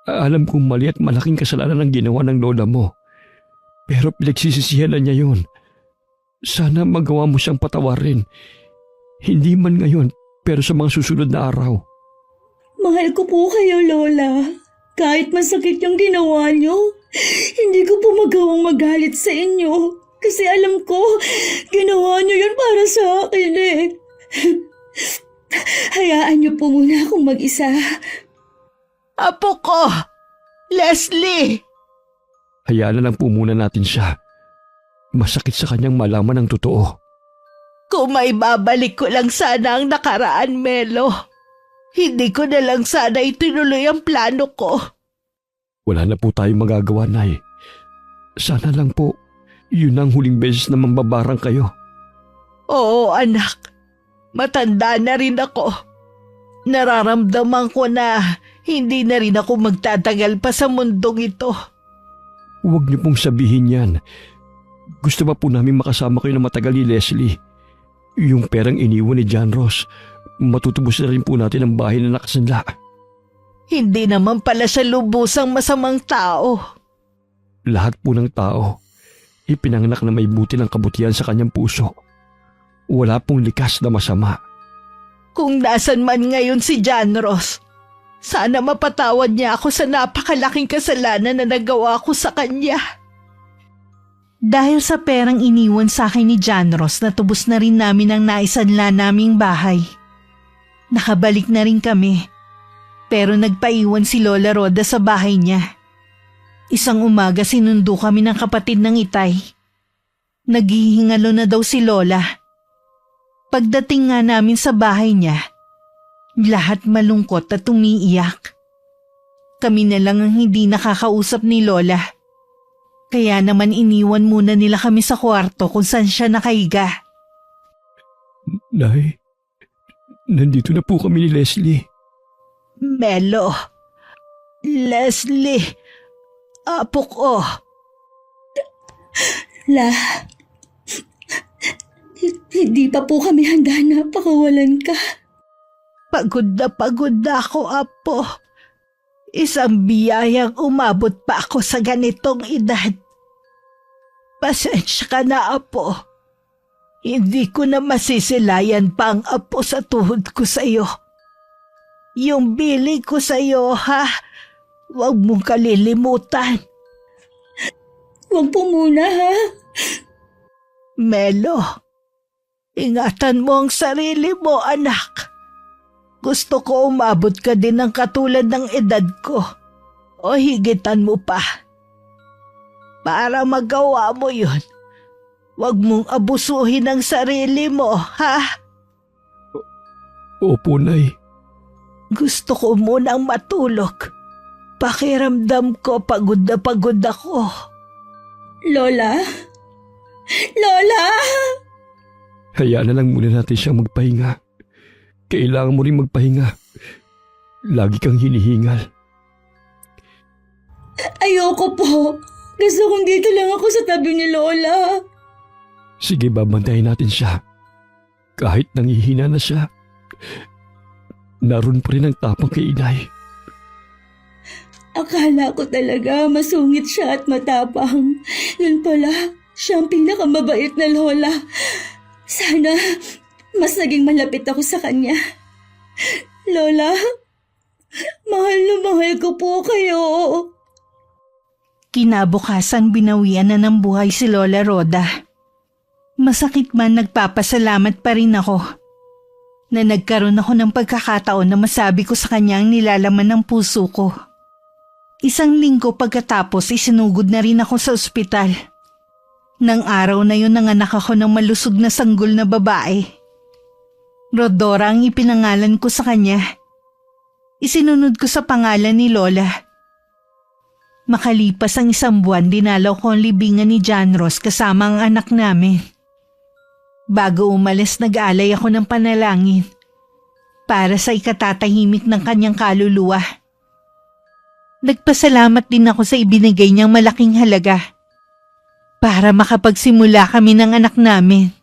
alam kong mali at malaking kasalanan ang ginawa ng Lola mo. Pero pinagsisisihan na niya yun. Sana magawa mo siyang patawarin. Hindi man ngayon, pero sa mga susunod na araw. Mahal ko po kayo, Lola. Kahit masakit yung ginawa niyo, hindi ko po magawang magalit sa inyo. Kasi alam ko, ginawa niyo yun para sa akin eh. Hayaan niyo po muna akong mag-isa. Apo ko! Leslie! Hayaan na lang po muna natin siya. Masakit sa kanyang malaman ang totoo. Kung may babalik ko lang sana ang nakaraan, Melo. Hindi ko na lang sana itinuloy ang plano ko. Wala na po tayong magagawa, Nay. Sana lang po, yun ang huling beses na mambabarang kayo. Oo, anak. Matanda na rin ako. Nararamdaman ko na hindi na rin ako magtatagal pa sa mundong ito. Huwag niyo pong sabihin yan. Gusto ba po namin makasama kayo na matagal ni Leslie? Yung perang iniwan ni John Ross, matutubos na rin po natin ang bahay na nakasanla. Hindi naman pala siya lubusang masamang tao. Lahat po ng tao, ipinanganak na may buti ng kabutihan sa kanyang puso. Wala pong likas na masama. Kung nasan man ngayon si John Ross, sana mapatawad niya ako sa napakalaking kasalanan na nagawa ko sa kanya. Dahil sa perang iniwan sa akin ni John Ross, natubos na rin namin ang naisanla naming bahay. Nakabalik na rin kami, pero nagpaiwan si Lola Rhoda sa bahay niya. Isang umaga sinundo kami ng kapatid ng itay. Naghihingalo na daw si Lola. Pagdating nga namin sa bahay niya, lahat malungkot at umiiyak. Kami na lang ang hindi nakakausap ni Lola. Kaya naman iniwan muna nila kami sa kwarto kung saan siya nakahiga. Nay, nandito na po kami ni Leslie. Melo, Leslie, apo ko. Hindi pa po kami handa na pakawalan ka. Pagod na ako, apo. Isang biyayang umabot pa ako sa ganitong edad. Pasensya ka na, apo. Hindi ko na masisilayan pa ang apo sa tuhod ko sa iyo. Yung bili ko sa iyo, ha? Huwag mong kalilimutan. Huwag po muna, ha? Melo, ingatan mo ang sarili mo, anak. Gusto ko umabot ka din ng katulad ng edad ko o higitan mo pa. Para magawa mo yun, huwag mong abusuhin ang sarili mo, ha? Opo, Nay. Gusto ko munang matulog. Pakiramdam ko pagod na pagod ako. Lola? Lola! Hayaan na lang muna natin siyang magpahinga. Kailangan mo rin magpahinga. Lagi kang hinihingal. Ayoko po. Gusto kong dito lang ako sa tabi ni Lola. Sige, babantayin natin siya. Kahit nangihina na siya, naroon pa rin ang tapang kay inay. Akala ko talaga masungit siya at matapang. Yun pala, siya ang pinakamabait na lola. Sana mas naging malapit ako sa kanya. Lola, mahal na mahal ko po kayo. Kinabukasan binawian na ng buhay si Lola Roda. Masakit man, nagpapasalamat pa rin ako na nagkaroon ako ng pagkakataon na masabi ko sa kanya ang nilalaman ng puso ko. Isang linggo pagkatapos isinugod na rin ako sa ospital. Nang araw na yun nanganak ako ng malusog na sanggol na babae. Rodora ang ipinangalan ko sa kanya. Isinunod ko sa pangalan ni Lola. Makalipas ang 1 buwan, dinalaw ko ang libingan ni John Ross kasama ang anak namin. Bago umalis, nag-alay ako ng panalangin para sa ikatatahimik ng kanyang kaluluwa. Nagpasalamat din ako sa ibinigay niyang malaking halaga para makapagsimula kami ng anak namin.